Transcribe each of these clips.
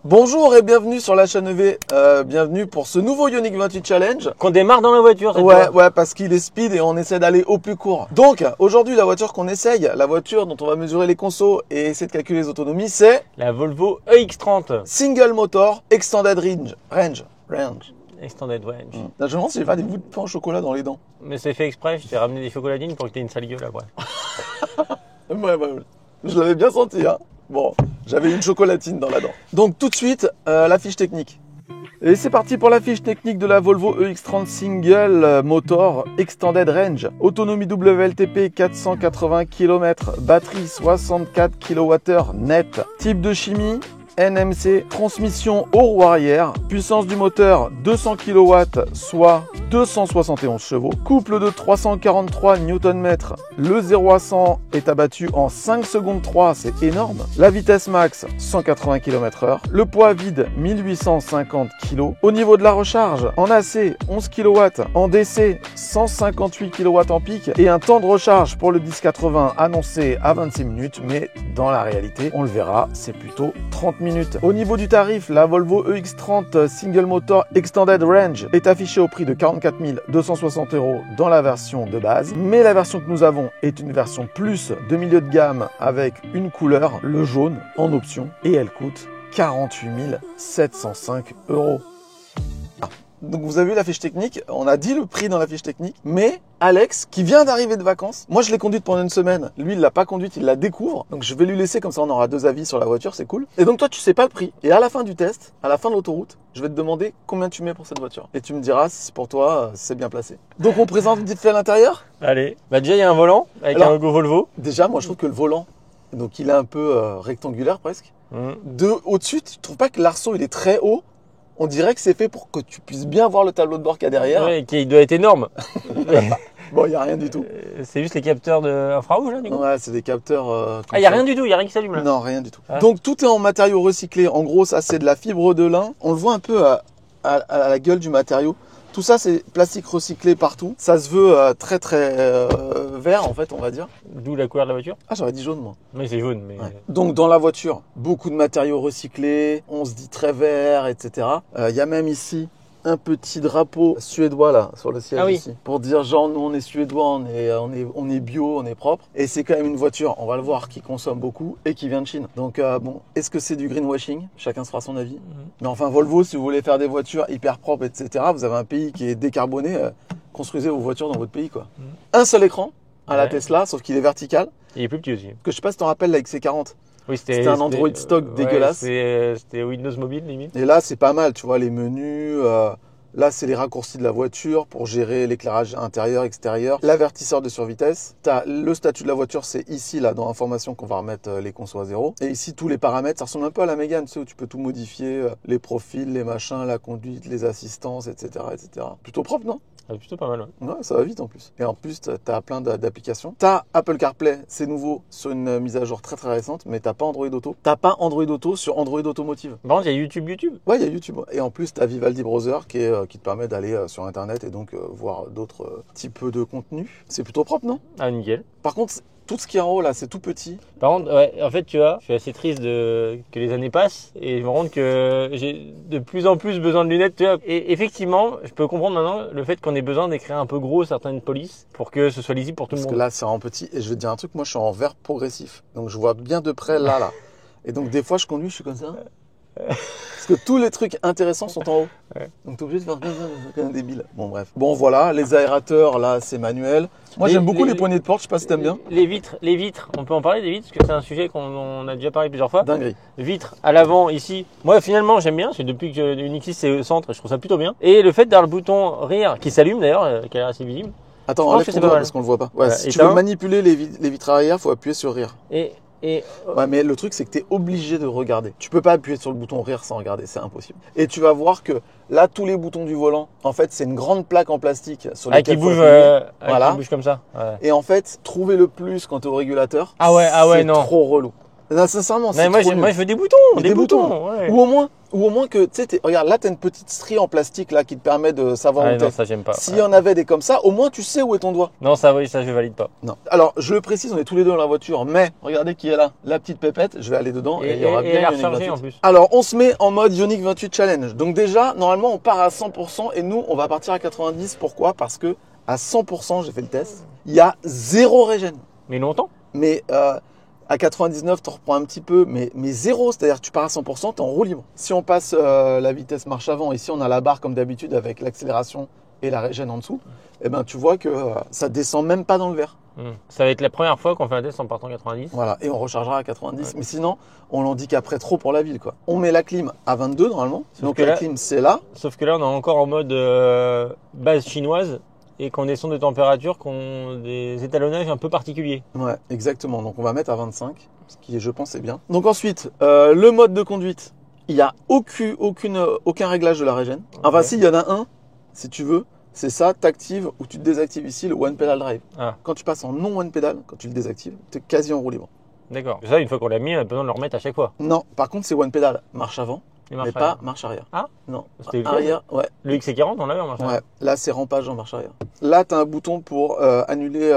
Bonjour et bienvenue sur la chaîne EV, bienvenue pour ce nouveau Ioniq 28 Challenge. Qu'on démarre dans la voiture, c'est Ouais, parce qu'il est speed et on essaie d'aller au plus court. Donc, aujourd'hui, la voiture qu'on essaye, la voiture dont on va mesurer les consos et essayer de calculer les autonomies, c'est la Volvo EX30. Single Motor Extended Range. Extended Range. Là, je me demande si j'ai pas des bouts de pain au chocolat dans les dents. Mais c'est fait exprès, je t'ai ramené des chocolatines pour que tu aies une sale gueule après. Ouais, je l'avais bien senti, hein. Bon, j'avais une chocolatine dans la dent. Donc tout de suite, la fiche technique. Et c'est parti pour la fiche technique de la Volvo EX30 Single Motor Extended Range. Autonomie WLTP 480 km, batterie 64 kWh net. Type de chimie NMC, transmission au roue arrière, puissance du moteur 200 kW, soit 271 chevaux, couple de 343 Nm. Le 0 à 100 est abattu en 5 secondes 3, c'est énorme. La vitesse max 180 km/h, le poids vide 1850 kg. Au niveau de la recharge, en AC 11 kW, en DC 158 kW en pic et un temps de recharge pour le 1080 annoncé à 26 minutes, mais dans la réalité, on le verra, c'est plutôt 30 minutes. Au niveau du tarif, la Volvo EX30 Single Motor Extended Range est affichée au prix de 44 260 € dans la version de base, mais la version que nous avons est une version plus de milieu de gamme avec une couleur, le jaune, en option, et elle coûte 48 705 €. Donc vous avez vu la fiche technique, on a dit le prix dans la fiche technique, mais Alex, qui vient d'arriver de vacances, moi je l'ai conduite pendant une semaine, lui il l'a pas conduite, il la découvre, donc je vais lui laisser, comme ça on aura deux avis sur la voiture, c'est cool. Et donc toi tu sais pas le prix, et à la fin du test, à la fin de l'autoroute, je vais te demander combien tu mets pour cette voiture, et tu me diras si pour toi c'est bien placé. Donc on présente vite fait à l'intérieur. Allez, bah déjà il y a un volant avec un logo Volvo. Déjà moi je trouve que le volant, donc il est un peu rectangulaire presque. De au-dessus, tu trouves pas que l'arceau il est très haut? On dirait que c'est fait pour que tu puisses bien voir le tableau de bord qu'il y a derrière. Ouais, qui doit être énorme. Bon, il n'y a rien du tout. C'est juste les capteurs de infrarouge là du coup. Ouais, c'est des capteurs. Il n'y a rien du tout, il n'y a rien qui s'allume là. Non, rien du tout. Ah. Donc tout est en matériaux recyclés. En gros, ça c'est de la fibre de lin. On le voit un peu à la gueule du matériau. Tout ça, c'est plastique recyclé partout. Ça se veut très vert en fait, on va dire. D'où la couleur de la voiture. Ah, j'aurais dit jaune moi. Mais c'est jaune. Mais... Ouais. Donc dans la voiture, beaucoup de matériaux recyclés. On se dit très vert, etc. Il y a même ici un petit drapeau suédois là sur le siège ici pour dire genre nous on est suédois, on est bio, on est propre, et c'est quand même une voiture, on va le voir, qui consomme beaucoup et qui vient de Chine. Donc bon, est-ce que c'est du greenwashing? Chacun se fera son avis. Mais enfin Volvo, si vous voulez faire des voitures hyper propres, etc., vous avez un pays qui est décarboné, construisez vos voitures dans votre pays quoi. Un seul écran à la Tesla, sauf qu'il est vertical. Il est plus petit aussi. Que je sais pas si tu te rappelles la XC40. Oui, c'était un Android stock dégueulasse. C'était Windows Mobile limite. Et là, c'est pas mal, tu vois, les menus. Là, c'est les raccourcis de la voiture pour gérer l'éclairage intérieur, extérieur. L'avertisseur de survitesse. Tu as le statut de la voiture, c'est ici, là, dans l'information qu'on va remettre les consos à 0. Et ici, tous les paramètres. Ça ressemble un peu à la Mégane, tu sais, où tu peux tout modifier. Les profils, les machins, la conduite, les assistances, etc., etc. Plutôt propre, non? Ah, plutôt pas mal, ouais. Ouais, ça va vite en plus. Et en plus, tu as plein d'applications. Tu as Apple CarPlay, c'est nouveau, sur une mise à jour très récente, mais tu pas Android Auto. Tu pas Android Auto sur Android Automotive. Par contre, il y a YouTube. Ouais, il y a YouTube. Et en plus, tu as Vivaldi Browser qui te permet d'aller sur Internet et donc voir d'autres types de contenus. C'est plutôt propre, non? Ah, nickel. Par contre, tout ce qui est en haut là, c'est tout petit. Par contre, ouais, en fait, tu vois, je suis assez triste que les années passent et je me rends compte que j'ai de plus en plus besoin de lunettes. Tu vois. Et effectivement, je peux comprendre maintenant le fait qu'on ait besoin d'écrire un peu gros certaines polices pour que ce soit lisible pour tout le monde. Parce que là, c'est en petit. Et je vais te dire un truc, moi, je suis en vert progressif. Donc, je vois bien de près là. Et donc, des fois, je conduis, je suis comme ça. Parce que tous les trucs intéressants sont en haut. Ouais. Donc, t'es obligé de faire comme un débile. Bon, bref. Bon, voilà. Les aérateurs, là, c'est manuel. Moi, j'aime beaucoup les poignées de porte. Je sais pas si t'aimes bien. Les vitres. On peut en parler des vitres parce que c'est un sujet qu'on a déjà parlé plusieurs fois. Dinguerie. Vitres à l'avant ici. Moi, finalement, j'aime bien. C'est depuis que Unixis c'est au centre, je trouve ça plutôt bien. Et le fait d'avoir le bouton rire qui s'allume d'ailleurs, qui a l'air assez visible. Attends, enlève ton doigt parce qu'on le voit pas. Ouais, si tu veux manipuler les vitres arrière, faut appuyer sur rire. Ouais, mais le truc, c'est que tu es obligé de regarder. Tu peux pas appuyer sur le bouton rire sans regarder, c'est impossible. Et tu vas voir que là, tous les boutons du volant, en fait, c'est une grande plaque en plastique sur laquelle qui bouge comme ça. Ouais. Et en fait, trouver le plus quand tu es au régulateur, c'est trop relou. Non, sincèrement, c'est Mais moi, trop nul. moi, je veux des boutons. Mais Des des boutons. Ouais. Ou au moins que, tu sais, regarde, là, t'as une petite strie en plastique là qui te permet de savoir Ah, où non, t'es. ça, j'aime pas. S'il y en avait des comme ça, au moins tu sais où est ton doigt. Non, ça, oui, ça, je valide pas. Non. Alors, je le précise, on est tous les deux dans la voiture, mais regardez qui est là. La petite pépette, je vais aller dedans et il y aura bien elle est Ioniq rechargée 28. en plus. Alors, on se met en mode Ioniq 28 Challenge. Donc déjà, normalement, on part à 100% et nous, on va partir à 90. Pourquoi? Parce que à 100%, j'ai fait le test, il y a zéro régène. Mais longtemps. Mais à 99, tu reprends un petit peu, mais zéro. C'est-à-dire que tu pars à 100%, tu es en roue libre. Si on passe la vitesse marche avant, ici on a la barre comme d'habitude avec l'accélération et la régène en dessous, eh ben, tu vois que ça descend même pas dans le vert. Ça va être la première fois qu'on fait un test en partant 90. Voilà, et on rechargera à 90. Mais sinon, on l'handicaperait trop pour la ville, quoi. On met la clim à 22 normalement. Donc que la là- clim, c'est là. Sauf que là, on est encore en mode base chinoise et qu'on descend de température, qu'on des étalonnages un peu particuliers. Ouais, exactement. Donc on va mettre à 25, ce qui, je pense, est bien. Donc ensuite, le mode de conduite. Il n'y a aucun réglage de la régène. Enfin, Ok. si, il y en a un, si tu veux. C'est ça, t'actives ou tu te désactives ici le One Pedal Drive. Ah. Quand tu passes en non One Pedal, quand tu le désactives, tu es quasi en roue libre. D'accord. Ça, une fois qu'on l'a mis, on a besoin de le remettre à chaque fois. Non, par contre, c'est One Pedal marche avant, Il mais marche pas arrière. marche arrière. Ah, Non, c'était lequel arrière, ouais. Le XC40, on l'avait en marche Ouais, arrière. là c'est rampage en marche arrière. Là, tu as un bouton pour annuler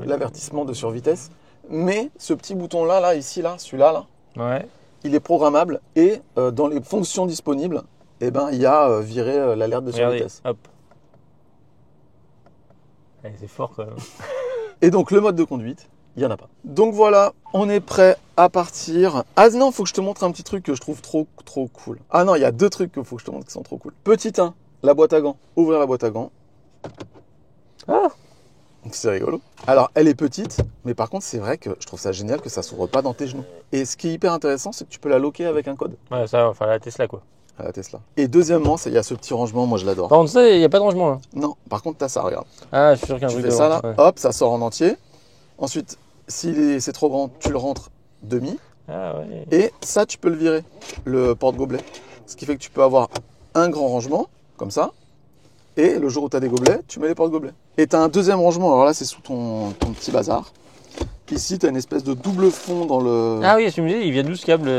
l'avertissement de survitesse. Mais ce petit bouton-là, là, ici, là, celui-là, là, Ouais. il est programmable. Et dans les fonctions disponibles, eh ben, il y a viré l'alerte de Regardez, survitesse. hop. Eh, c'est fort quand même. Et donc, le mode de conduite, il n'y en a pas. Donc voilà, on est prêt à partir. Ah non, il faut que je te montre un petit truc que je trouve trop cool. Ah non, il y a deux trucs qu'il faut que je te montre qui sont trop cool. Petit 1, la boîte à gants. Ouvrir la boîte à gants. Ah. C'est rigolo. Alors, elle est petite, mais par contre, c'est vrai que je trouve ça génial que ça s'ouvre pas dans tes genoux. Et ce qui est hyper intéressant, c'est que tu peux la loquer avec un code Ouais, ça, enfin la Tesla quoi. à la Tesla. Et deuxièmement, il y a ce petit rangement, moi je l'adore. Par contre, ça, il n'y a pas de rangement là. Non, par contre, t'as ça, regarde. Ah, je suis sûr qu'il y a un Tu truc fais ça devant. là, Ouais. hop, ça sort en entier. Ensuite, si c'est trop grand, tu le rentres demi. Ah ouais. Et ça, tu peux le virer, le porte-gobelet. Ce qui fait que tu peux avoir un grand rangement, comme ça. Et le jour où tu as des gobelets, tu mets les porte-gobelets. Et tu as un deuxième rangement, alors là, c'est sous ton petit bazar. Ici, tu as une espèce de double fond dans le... Ah oui, tu me dis, il vient d'où ce câble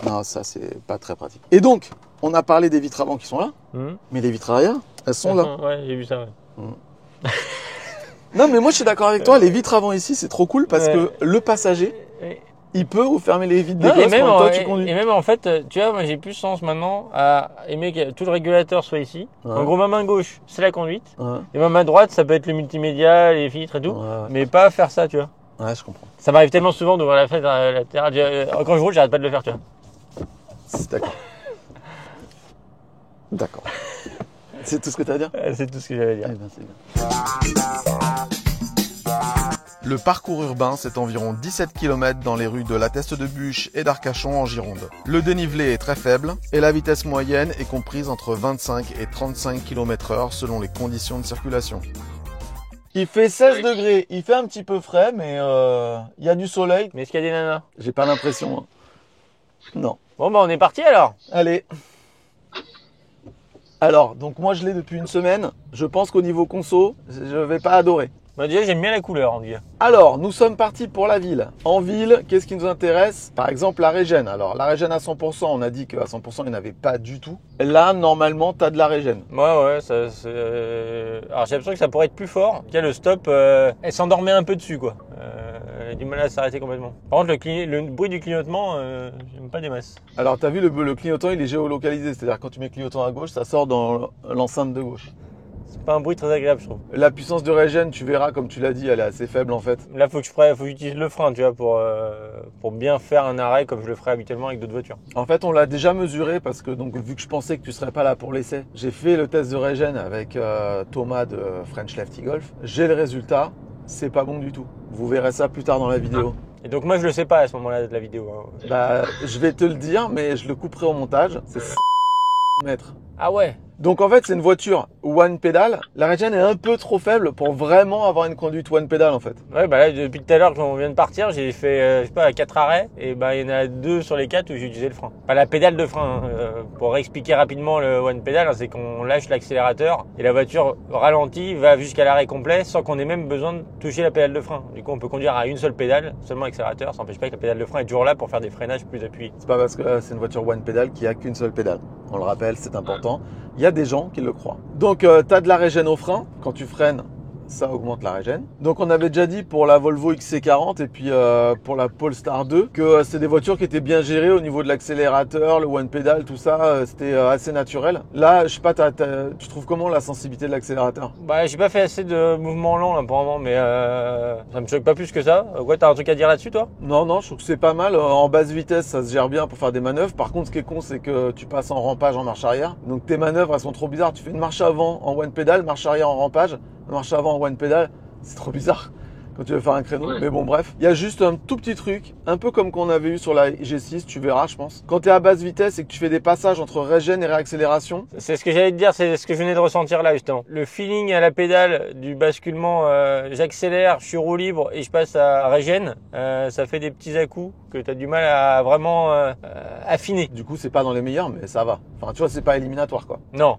Non, ça, c'est pas très pratique. Et donc, on a parlé des vitres avant qui sont là, mais les vitres arrière, elles sont là. Ouais, j'ai vu ça, ouais. Non, mais moi, je suis d'accord avec toi, les vitres avant ici, c'est trop cool parce Ouais. que le passager, il peut ou fermer les vitres des Non, gosses pendant que toi, tu conduis. et même en fait, tu vois, moi j'ai plus sens maintenant à aimer que tout le régulateur soit ici. Ouais. En gros, ma main gauche, c'est la conduite. Ouais, Et ma main droite, ça peut être le multimédia, les filtres et tout. ouais, Mais pas faire ça, tu vois. ouais, je comprends. Ça m'arrive tellement souvent d'ouvrir la fenêtre latérale. Quand je roule, j'arrête pas de le faire, tu vois. C'est d'accord. D'accord. C'est tout ce que tu as à dire? C'est tout ce que j'avais à dire. Eh ben, c'est bien. Le parcours urbain, c'est environ 17 km dans les rues de La Teste de Buch et d'Arcachon en Gironde. Le dénivelé est très faible et la vitesse moyenne est comprise entre 25 et 35 km/h selon les conditions de circulation. Il fait 16 degrés, il fait un petit peu frais, mais il y a du soleil. Mais est-ce qu'il y a des nanas? J'ai pas l'impression. Hein. Non. Bon, bah on est parti alors. Allez. Alors, donc moi je l'ai depuis une semaine. Je pense qu'au niveau conso, je vais pas adorer. Bah déjà, j'aime bien la couleur, en tout cas. Alors, nous sommes partis pour la ville. En ville, qu'est-ce qui nous intéresse? Par exemple, la régène. Alors, la régène à 100%, on a dit qu'à 100%, il n'y en avait pas du tout. Là, normalement, tu as de la régène. Ouais, ça, c'est... Alors, j'ai l'impression que ça pourrait être plus fort. En tout cas, le stop, elle s'endormait un peu dessus, quoi. Elle a du mal à s'arrêter complètement. Par contre, le bruit du clignotement, j'aime pas des masses. Alors, tu as vu, le clignotant, il est géolocalisé. C'est-à-dire, quand tu mets clignotant à gauche, ça sort dans l'enceinte de gauche. C'est pas un bruit très agréable, je trouve. La puissance de régène, tu verras, comme tu l'as dit, elle est assez faible, en fait. Là, faut que j'utilise le frein, tu vois, pour bien faire un arrêt comme je le ferais habituellement avec d'autres voitures. En fait, on l'a déjà mesuré parce que, donc, vu que je pensais que tu serais pas là pour l'essai, j'ai fait le test de régène avec Thomas de French Lefty Golf. J'ai le résultat, c'est pas bon du tout. Vous verrez ça plus tard dans la vidéo. Et donc, moi, je le sais pas à ce moment-là de la vidéo. Hein. Bah, je vais te le dire, mais je le couperai au montage. C'est 100 mètres. Ah ouais, Donc en fait, c'est une voiture one pedal. La régène est un peu trop faible pour vraiment avoir une conduite one pedal en fait. Ouais, bah là, depuis tout à l'heure, quand on vient de partir, j'ai fait, je sais pas, 4 arrêts. Et bah, il y en a 2 sur les 4 où j'ai utilisé le frein. Pas la pédale de frein. Hein. Pour expliquer rapidement le one pedal, hein, c'est qu'on lâche l'accélérateur et la voiture ralentit, va jusqu'à l'arrêt complet sans qu'on ait même besoin de toucher la pédale de frein. Du coup, on peut conduire à une seule pédale, seulement accélérateur. Ça n'empêche pas que la pédale de frein est toujours là pour faire des freinages plus appuyés. C'est pas parce que c'est une voiture one pedal qu'il n'y a qu'une seule pédale. On le rappelle, c'est important. Il y a des gens qui le croient. Donc, tu as de la régène au frein. Quand tu freines, ça augmente la régène. Donc, on avait déjà dit pour la Volvo XC40 et puis pour la Polestar 2 que c'est des voitures qui étaient bien gérées au niveau de l'accélérateur, le one pedal, tout ça. C'était assez naturel. Là, je sais pas, tu trouves comment la sensibilité de l'accélérateur? Bah, j'ai pas fait assez de mouvements lents là pour le moment, mais ça me choque pas plus que ça. Ouais, t'as un truc à dire là-dessus, toi? Non, je trouve que c'est pas mal. En basse vitesse, ça se gère bien pour faire des manœuvres. Par contre, ce qui est con, c'est que tu passes en rampage en marche arrière. Donc, tes manœuvres, elles sont trop bizarres. Tu fais une marche avant en one pedal, marche arrière en rampage, marche avant en one pedal. C'est trop bizarre quand tu veux faire un créneau. Ouais. Mais bon, bref. Il y a juste un tout petit truc, un peu comme qu'on avait eu sur la G6, tu verras, je pense. Quand tu es à basse vitesse et que tu fais des passages entre régène et réaccélération. C'est ce que j'allais te dire, c'est ce que je venais de ressentir là, justement. Le feeling à la pédale du basculement, j'accélère, je suis roue libre et je passe à régène, ça fait des petits à-coups que tu as du mal à vraiment affiner. Du coup, c'est pas dans les meilleurs, mais ça va. Enfin, tu vois, c'est pas éliminatoire, quoi. Non.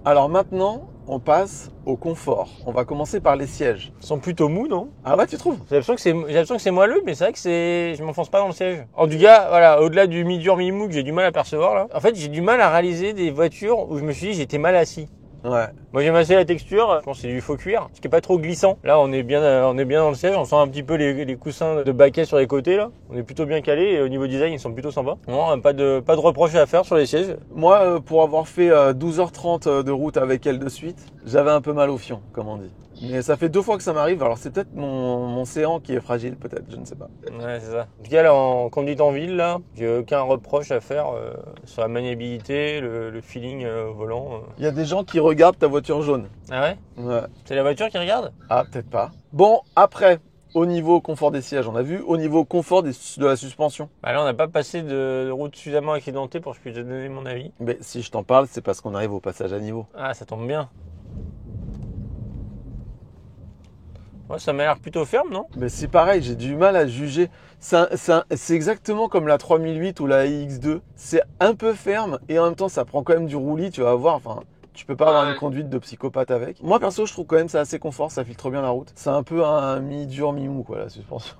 Alors maintenant, on passe au confort. On va commencer par les sièges. Ils sont plutôt mous, non? Ah ouais, tu trouves? J'ai l'impression que c'est moelleux, mais c'est vrai que je m'enfonce pas dans le siège. En tout cas, voilà, au-delà du mi-dur, mi-mou que j'ai du mal à percevoir là. En fait, j'ai du mal à réaliser des voitures où je me suis dit j'étais mal assis. Ouais. Moi j'aime assez la texture, je pense que c'est du faux cuir, ce qui est pas trop glissant. Là on est bien dans le siège, on sent un petit peu les coussins de baquet sur les côtés là. On est plutôt bien calé et au niveau design ils sont plutôt sympas. Non, pas de reproches à faire sur les sièges. Moi pour avoir fait 12h30 de route avec elle de suite, j'avais un peu mal au fion, comme on dit. Mais ça fait 2 fois que ça m'arrive, alors c'est peut-être mon séant qui est fragile, peut-être, je ne sais pas. Ouais, c'est ça. En tout cas, là, en conduite en ville, là, j'ai aucun reproche à faire sur la maniabilité, le feeling au volant. Il y a des gens qui regardent ta voiture jaune. Ah ouais? Ouais. C'est la voiture qui regarde? Ah, peut-être pas. Bon, après, au niveau confort des sièges, on a vu. Au niveau confort de la suspension. Bah là, on n'a pas passé de route suffisamment accidentée pour que je puisse te donner mon avis. Mais si je t'en parle, c'est parce qu'on arrive au passage à niveau. Ah, ça tombe bien. Ouais, ça m'a l'air plutôt ferme, non? Mais c'est pareil, j'ai du mal à juger. C'est exactement comme la 3008 ou la iX2. C'est un peu ferme et en même temps, ça prend quand même du roulis, tu vas voir. Enfin, tu peux pas avoir une conduite de psychopathe avec. Moi, perso, je trouve quand même ça assez confort, ça filtre bien la route. C'est un peu un mi-dur, mi-mou, quoi, la suspension.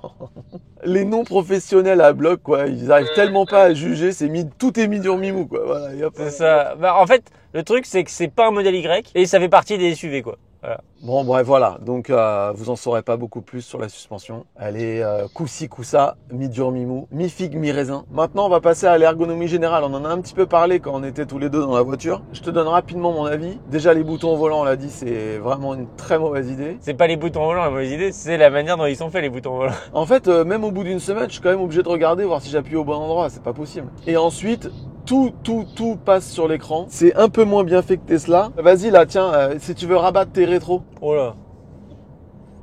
Les non-professionnels à bloc, quoi, ils arrivent tellement pas à juger, tout est mi-dur, mi-mou, quoi. Voilà, c'est ça. Bah, en fait, le truc, c'est que c'est pas un modèle Y et ça fait partie des SUV, quoi. Voilà. Bon, bref, voilà. Donc, vous en saurez pas beaucoup plus sur la suspension. Elle est coup-ci, coup-ça, mi-dur, mi-mou, mi-figue, mi-raisin. Maintenant, on va passer à l'ergonomie générale. On en a un petit peu parlé quand on était tous les deux dans la voiture. Je te donne rapidement mon avis. Déjà, les boutons au volant, on l'a dit, c'est vraiment une très mauvaise idée. C'est pas les boutons au volant la mauvaise idée, c'est la manière dont ils sont faits, les boutons au volant. En fait, même au bout d'une semaine, je suis quand même obligé de regarder, voir si j'appuie au bon endroit. C'est pas possible. Et ensuite, tout passe sur l'écran. C'est un peu moins bien fait que Tesla. Vas-y, là, tiens, si tu veux rabattre tes rétros. Oh là.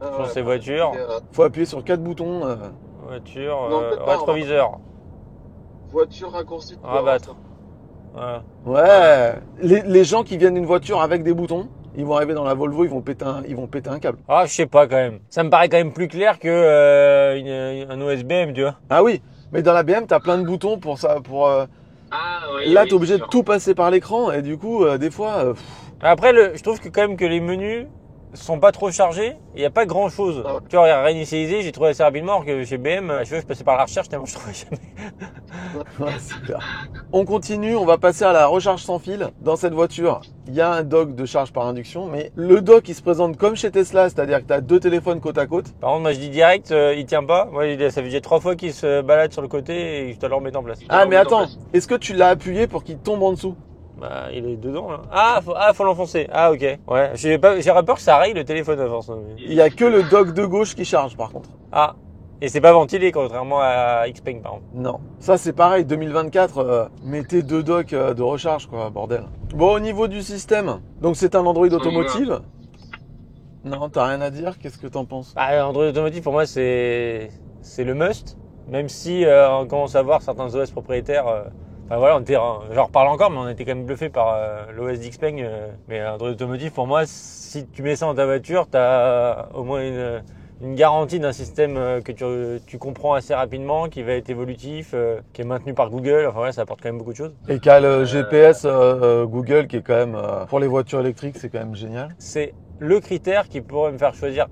Sur ces voitures. Faut appuyer sur 4 boutons. Voiture, rétroviseur. Voiture raccourcie. Rabattre. Ouais. Les gens qui viennent d'une voiture avec des boutons, ils vont arriver dans la Volvo, ils vont péter un câble. Ah, je sais pas quand même. Ça me paraît quand même plus clair que un OSBM, tu vois. Ah oui, mais dans la BM, t'as plein de boutons pour ça, Là, t'es obligé de tout passer par l'écran et du coup, des fois. Après, je trouve que quand même que les menus sont pas trop chargés. Il n'y a pas grand chose. Ah ouais. Tu vois, réinitialiser, j'ai trouvé assez rapidement, alors que chez BM, je passais par la recherche tellement je trouvais jamais. Ouais, super. On continue, on va passer à la recharge sans fil. Dans cette voiture, il y a un dock de charge par induction, mais le dock il se présente comme chez Tesla, c'est-à-dire que tu as 2 téléphones côte à côte. Par contre, moi je dis direct, il tient pas. Moi, ça fait déjà 3 fois qu'il se balade sur le côté et je dois le remettre en place. Ah, mais attends, est-ce que tu l'as appuyé pour qu'il tombe en dessous? Bah, il est dedans là. Faut l'enfoncer. Ah, ok. Ouais, j'aurais peur que ça raye le téléphone à force. Il y a que le dock de gauche qui charge par contre. Ah, et c'est pas ventilé contrairement à Xpeng par contre. Non, ça c'est pareil, 2024, mettez 2 docks de recharge quoi, bordel. Bon, au niveau du système, donc c'est un Android automotive. Non, t'as rien à dire, qu'est-ce que t'en penses? Bah, Android automotive pour moi c'est le must. Même si on commence à voir certains OS propriétaires Enfin voilà, j'en reparle encore, mais on était quand même bluffé par l'OS d'Xpeng. Mais Android Automotive, pour moi, si tu mets ça dans ta voiture, tu as au moins une garantie d'un système que tu comprends assez rapidement, qui va être évolutif, qui est maintenu par Google. Enfin voilà, ça apporte quand même beaucoup de choses. Et qui a le GPS Google qui est quand même, pour les voitures électriques, c'est quand même génial. C'est le critère qui pourrait me faire choisir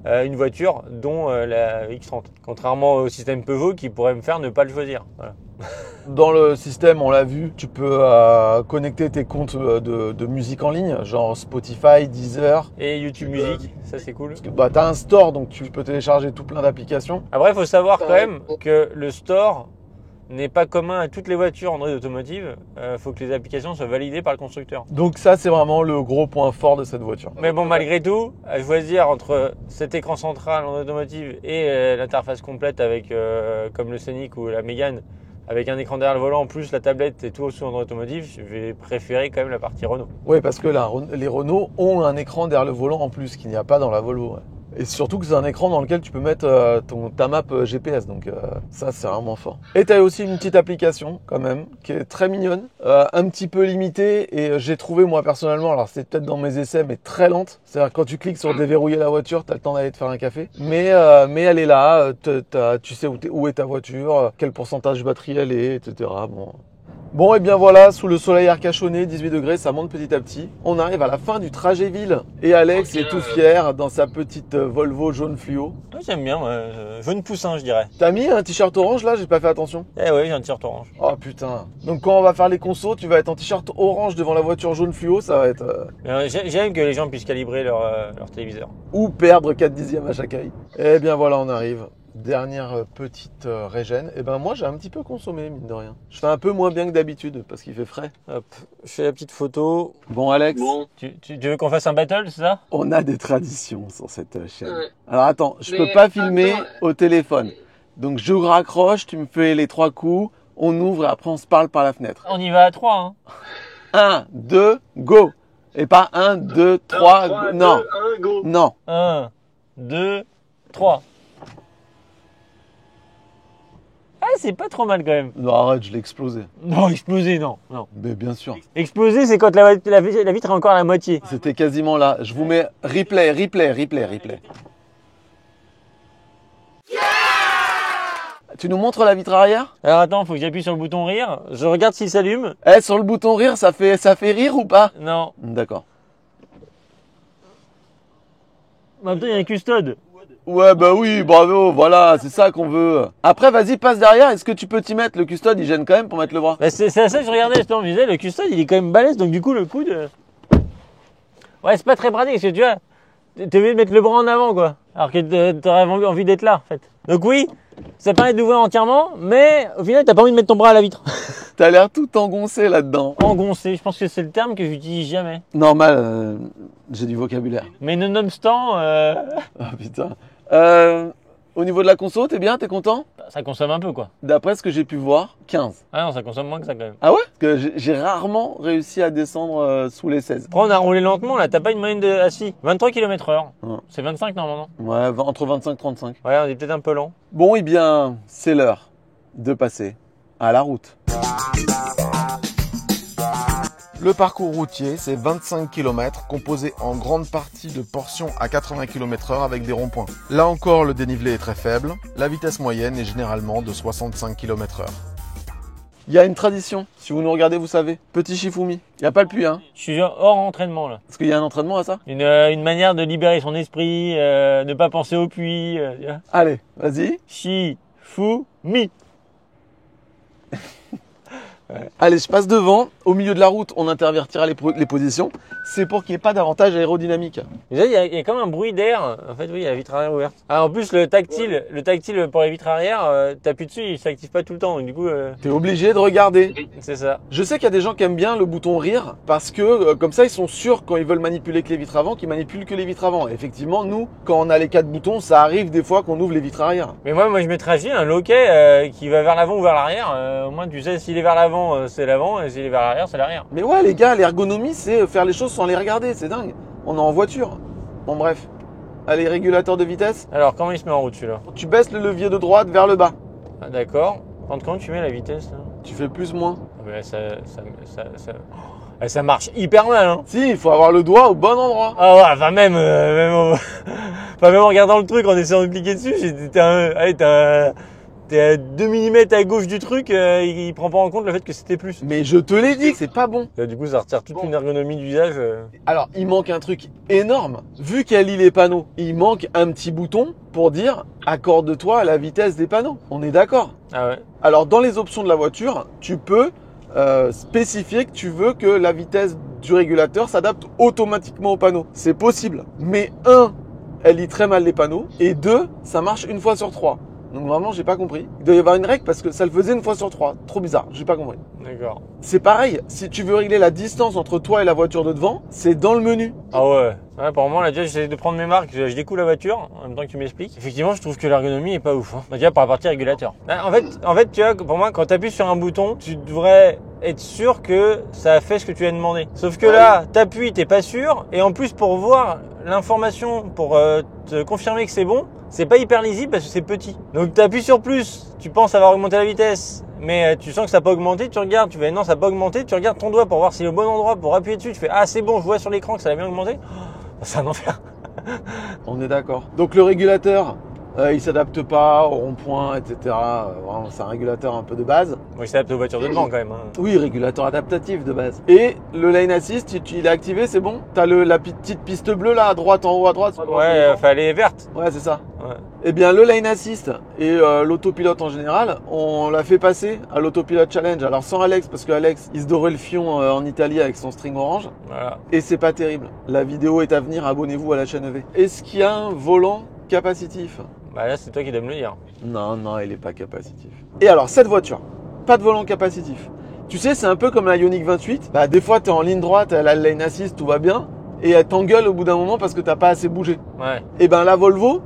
une voiture, dont la X30. Contrairement au système Peugeot qui pourrait me faire ne pas le choisir. Voilà. Dans le système, on l'a vu, tu peux connecter tes comptes de musique en ligne, genre Spotify, Deezer. Et YouTube Music, ça c'est cool. Parce que tu as un store, donc tu peux télécharger tout plein d'applications. Après, il faut savoir quand même que le store n'est pas commun à toutes les voitures Android Automotive. Faut que les applications soient validées par le constructeur. Donc ça, c'est vraiment le gros point fort de cette voiture. Mais bon, malgré tout, à choisir entre cet écran central Android Automotive et l'interface complète avec comme le Scénic ou la Mégane, avec un écran derrière le volant, plus la tablette et tout sous Android Automotive, je vais préférer quand même la partie Renault. Oui, parce que les Renault ont un écran derrière le volant en plus, qu'il n'y a pas dans la Volvo. Ouais. Et surtout que c'est un écran dans lequel tu peux mettre ta map GPS, donc ça c'est vraiment fort. Et tu as aussi une petite application quand même, qui est très mignonne, un petit peu limitée, et j'ai trouvé moi personnellement, alors c'est peut-être dans mes essais, mais très lente. C'est-à-dire quand tu cliques sur déverrouiller la voiture, tu as le temps d'aller te faire un café. Mais elle est là, tu sais où est ta voiture, quel pourcentage de batterie elle est, etc. Bon, et bien voilà, sous le soleil arcachonné, 18 degrés, ça monte petit à petit. On arrive à la fin du trajet ville. Et Alex est tout fier dans sa petite Volvo jaune fluo. Ouais, j'aime bien, jaune poussin, je dirais. T'as mis un t-shirt orange là? J'ai pas fait attention. Eh oui, j'ai un t-shirt orange. Oh putain. Donc quand on va faire les consos, tu vas être en t-shirt orange devant la voiture jaune fluo, ça va être... J'aime que les gens puissent calibrer leur téléviseur. Ou perdre 4 dixièmes à chaque œil. Et bien voilà, on arrive. Dernière petite régène. Et ben moi j'ai un petit peu consommé, mine de rien. Je fais un peu moins bien que d'habitude parce qu'il fait frais. Hop, je fais la petite photo. Bon Alex, tu veux qu'on fasse un battle, c'est ça? on a des traditions sur cette chaîne. Ouais. Alors attends, je peux Mais pas filmer attends, au téléphone. Donc je raccroche, tu me fais les 3 coups, on ouvre et après on se parle par la fenêtre. On y va à 3, hein. 1, 2, go. Et pas 1, 2, 3, go. Non, 1, go. non. 1, 2, 3. Ah, c'est pas trop mal quand même. Non, arrête, je l'ai explosé. Non, exploser, non. Mais bien sûr. Exploser, c'est quand la vitre est encore à la moitié. C'était quasiment là. Je vous mets replay. Tu nous montres la vitre arrière? Alors attends, faut que j'appuie sur le bouton rire. Je regarde s'il s'allume. Eh, sur le bouton rire, ça fait rire ou pas? Non. D'accord. En même temps, il y a un custode. Ouais, bah oui, bravo, voilà, c'est ça qu'on veut. Après, vas-y, passe derrière. Est-ce que tu peux t'y mettre? Le custode, il gêne quand même pour mettre le bras. Bah, c'est à ça que je regardais, justement. Je me disais, le custode, il est quand même balèze, donc du coup, le coude. Ouais, c'est pas très pratique, parce que tu vois, t'es obligé de mettre le bras en avant, quoi. Alors que t'aurais envie d'être là, en fait. Donc oui, ça permet de l'ouvrir entièrement, mais au final, t'as pas envie de mettre ton bras à la vitre. T'as l'air tout engoncé là-dedans. Engoncé, je pense que c'est le terme que j'utilise jamais. Normal, j'ai du vocabulaire. Mais nonobstant, Ah putain. Au niveau de la conso, t'es bien? T'es content? ça consomme un peu, quoi. D'après ce que j'ai pu voir, 15. Ah non, ça consomme moins que ça, quand même. Ah ouais? Parce que j'ai rarement réussi à descendre sous les 16. Après, on a roulé lentement, là. T'as pas une moyenne de... Ah si, 23 km/h. Ouais. C'est 25, normalement. Ouais, entre 25 et 35. Ouais, on est peut-être un peu lent. Bon, eh bien, c'est l'heure de passer à la route. Le parcours routier, c'est 25 km composé en grande partie de portions à 80 km/h avec des ronds-points. Là encore, le dénivelé est très faible. La vitesse moyenne est généralement de 65 km/h. Il y a une tradition, si vous nous regardez, vous savez. Petit Shifumi. Il n'y a pas le puits, hein? Je suis hors entraînement, là. Est-ce qu'il y a un entraînement à ça? Une manière de libérer son esprit, ne pas penser au puits. Allez, vas-y. Shifumi. Allez, je passe devant. Au milieu de la route, on intervertira les positions. C'est pour qu'il n'y ait pas d'avantage aérodynamique. Déjà, il y a comme un bruit d'air. En fait, oui, il y a la vitre arrière ouverte. Ah, en plus, le tactile pour les vitres arrière, t'appuies dessus, il s'active pas tout le temps. Donc, du coup, T'es obligé de regarder. c'est ça. Je sais qu'il y a des gens qui aiment bien le bouton rire parce que comme ça, ils sont sûrs quand ils veulent manipuler que les vitres avant qu'ils manipulent que les vitres avant. Et effectivement, nous, quand on a les 4 boutons, ça arrive des fois qu'on ouvre les vitres arrière. Mais moi, je mettrais juste un loquet qui va vers l'avant ou vers l'arrière. Au moins, tu sais, s'il est vers l'avant, c'est l'avant, et s'il est vers l'arrière, c'est l'arrière. Mais ouais, les gars, l'ergonomie, c'est faire les choses sans les regarder. C'est dingue. On est en voiture. Bon, bref. Allez, régulateur de vitesse. Alors, comment il se met en route, celui-là? Tu baisses le levier de droite vers le bas. Ah, d'accord. Quand tu mets la vitesse, là? Tu fais plus, moins. Mais ça marche hyper mal, hein. Si, il faut avoir le doigt au bon endroit. Ah ouais, enfin même en regardant le truc, en essayant de cliquer dessus, t'es à 2 mm à gauche du truc, il prend pas en compte le fait que c'était plus. Mais je te l'ai dit que c'est pas bon. Là, du coup, ça retire toute une ergonomie d'usage. Alors, il manque un truc énorme. Vu qu'elle lit les panneaux, il manque un petit bouton pour dire accorde-toi à la vitesse des panneaux. On est d'accord? Ah ouais. Alors, dans les options de la voiture, tu peux spécifier que tu veux que la vitesse du régulateur s'adapte automatiquement au panneau. C'est possible. Mais elle lit très mal les panneaux. Et 2, ça marche une fois sur 3. Donc vraiment, j'ai pas compris. Il doit y avoir une règle parce que ça le faisait une fois sur 3. Trop bizarre, j'ai pas compris. D'accord. C'est pareil, si tu veux régler la distance entre toi et la voiture de devant, c'est dans le menu. Ah ouais. Ouais, pour moi, là, déjà, j'essaie de prendre mes marques, je découle la voiture, en même temps que tu m'expliques. Effectivement, je trouve que l'ergonomie est pas ouf, hein. Bah, déjà, par la partie régulateur. Là, en fait, tu vois, pour moi, quand tu appuies sur un bouton, tu devrais être sûr que ça a fait ce que tu as demandé. Sauf que là, t'appuies, t'es pas sûr, et en plus, pour voir l'information, pour te confirmer que c'est bon, c'est pas hyper lisible parce que c'est petit. Donc, t'appuies sur plus, tu penses avoir augmenté la vitesse, mais tu sens que ça n'a pas augmenté, tu regardes, tu fais non, ça n'a pas augmenté, tu regardes ton doigt pour voir si c'est le bon endroit pour appuyer dessus, tu fais ah, c'est bon, je vois sur l'écran que ça a bien augmenté. C'est un enfer. On est d'accord. Donc le régulateur, il s'adapte pas au rond-point, etc. Vraiment, c'est un régulateur un peu de base. Moi, il s'adapte aux voitures de devant quand même, hein. Oui, régulateur adaptatif de base. Et le lane assist, il est activé, c'est bon? T'as la petite piste bleue là, à droite, en haut, à droite. Ouais, enfin, elle est verte. Ouais, c'est ça. Ouais. Eh bien, le lane assist et l'autopilote en général, on l'a fait passer à l'autopilote challenge. Alors sans Alex, parce que Alex, il se dorait le fion en Italie avec son string orange. Voilà. Et c'est pas terrible. La vidéo est à venir, abonnez-vous à la chaîne EV. Est-ce qu'il y a un volant capacitif? Bah là, c'est toi qui dois me le dire. Non, il est pas capacitif. Et alors, cette voiture, pas de volant capacitif. Tu sais, c'est un peu comme la Ioniq 28. Bah, des fois, t'es en ligne droite, elle a le lane assist, tout va bien. Et elle t'engueule au bout d'un moment parce que t'as pas assez bougé. Ouais. Et ben, la Volvo,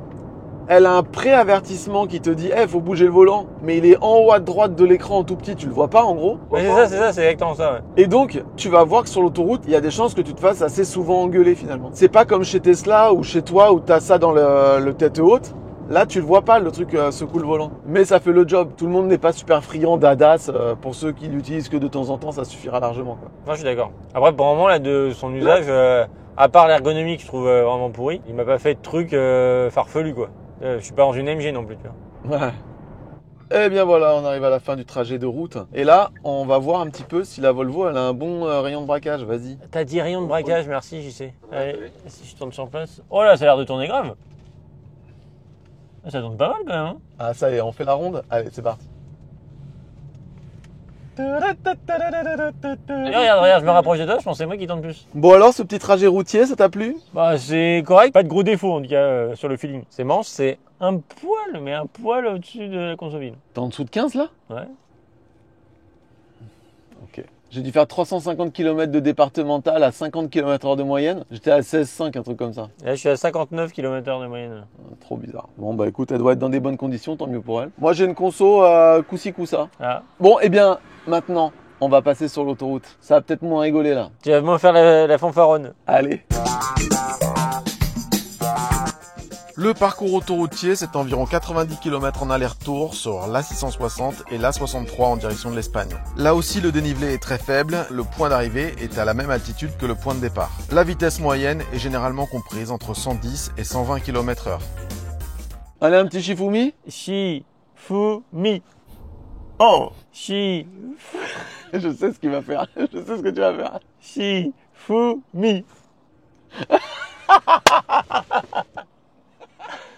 elle a un pré-avertissement qui te dit, faut bouger le volant. Mais il est en haut à droite de l'écran en tout petit, tu le vois pas en gros. Ouais, c'est ça, c'est exactement ça, ouais. Et donc, tu vas voir que sur l'autoroute, il y a des chances que tu te fasses assez souvent engueuler finalement. C'est pas comme chez Tesla ou chez toi où t'as ça dans le tête haute. Là, tu le vois pas, le truc secoue le volant. Mais ça fait le job. Tout le monde n'est pas super friand d'ADAS. Pour ceux qui l'utilisent que de temps en temps, ça suffira largement, quoi. Moi, je suis d'accord. Après, pour le moment, là, de son usage, à part l'ergonomie que je trouve vraiment pourri, il m'a pas fait de trucs farfelus, quoi. Je suis pas dans une MG non plus, tu vois. Ouais. Eh bien voilà, on arrive à la fin du trajet de route. Et là, on va voir un petit peu si la Volvo, elle a un bon rayon de braquage. Vas-y. T'as dit rayon de braquage, merci, j'y sais. Allez, si je tourne sur place. Oh là, ça a l'air de tourner grave. Ça tourne pas mal quand même, hein. Ah, ça y est, on fait la ronde. Allez, c'est parti. Regarde, je me rapproche de toi, je pense que c'est moi qui tourne plus. Bon alors, ce petit trajet routier, ça t'a plu? Bah, c'est correct, pas de gros défauts en tout cas sur le feeling. Ces manches, c'est un poil au-dessus de la console. T'es en dessous de 15 là? Ouais. Ok. J'ai dû faire 350 km de départemental à 50 km/h de moyenne. J'étais à 16,5, un truc comme ça. Et là, je suis à 59 km/h de moyenne. Trop bizarre. Bon, bah écoute, elle doit être dans des bonnes conditions, tant mieux pour elle. Moi, j'ai une conso coup-ci, coup-ça. Ah. Bon, eh bien, maintenant, on va passer sur l'autoroute. Ça va peut-être moins rigoler là. Tu vas me faire la fanfaronne. Allez. Le parcours autoroutier, c'est environ 90 km en aller-retour sur l'A660 et l'A63 en direction de l'Espagne. Là aussi, le dénivelé est très faible, le point d'arrivée est à la même altitude que le point de départ. La vitesse moyenne est généralement comprise entre 110 et 120 km/h. Allez, un petit Shifumi? Shifumi. Oh! Shi. Je sais ce qu'il va faire, je sais ce que tu vas faire. Shifumi.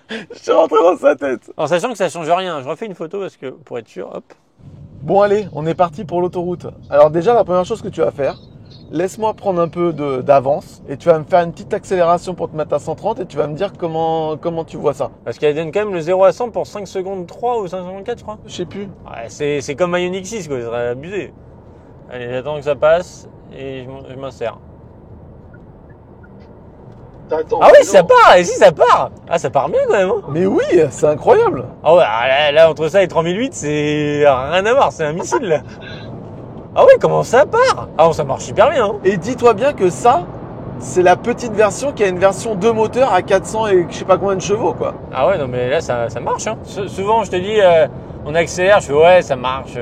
Je suis rentré dans sa tête. En sachant que ça change rien, je refais une photo parce que pour être sûr, hop. Bon allez, on est parti pour l'autoroute. Alors déjà, la première chose que tu vas faire, laisse-moi prendre un peu d'avance et tu vas me faire une petite accélération pour te mettre à 130 et tu vas me dire comment tu vois ça. Parce qu'elle donne quand même le 0 à 100 pour 5 secondes 3 ou 5 secondes 4, je crois. Je sais plus. Ouais, c'est comme ma Ioniq 6, quoi, ça serait abusé. Allez, j'attends que ça passe et je m'insère. T'attends. Ah oui, ça part, et si ça part. Ah, ça part bien quand même, hein. Mais oui, c'est incroyable. Ah ouais, là, entre ça et 3008, c'est rien à voir, c'est un missile, là. Ah ouais, comment ça part? Ah, ça marche super bien, hein. Et dis-toi bien que ça, c'est la petite version qui a une version 2 moteurs à 400 et je sais pas combien de chevaux, quoi. Ah ouais, non mais là, ça marche, hein. Souvent, je te dis, on accélère, je fais ouais, ça marche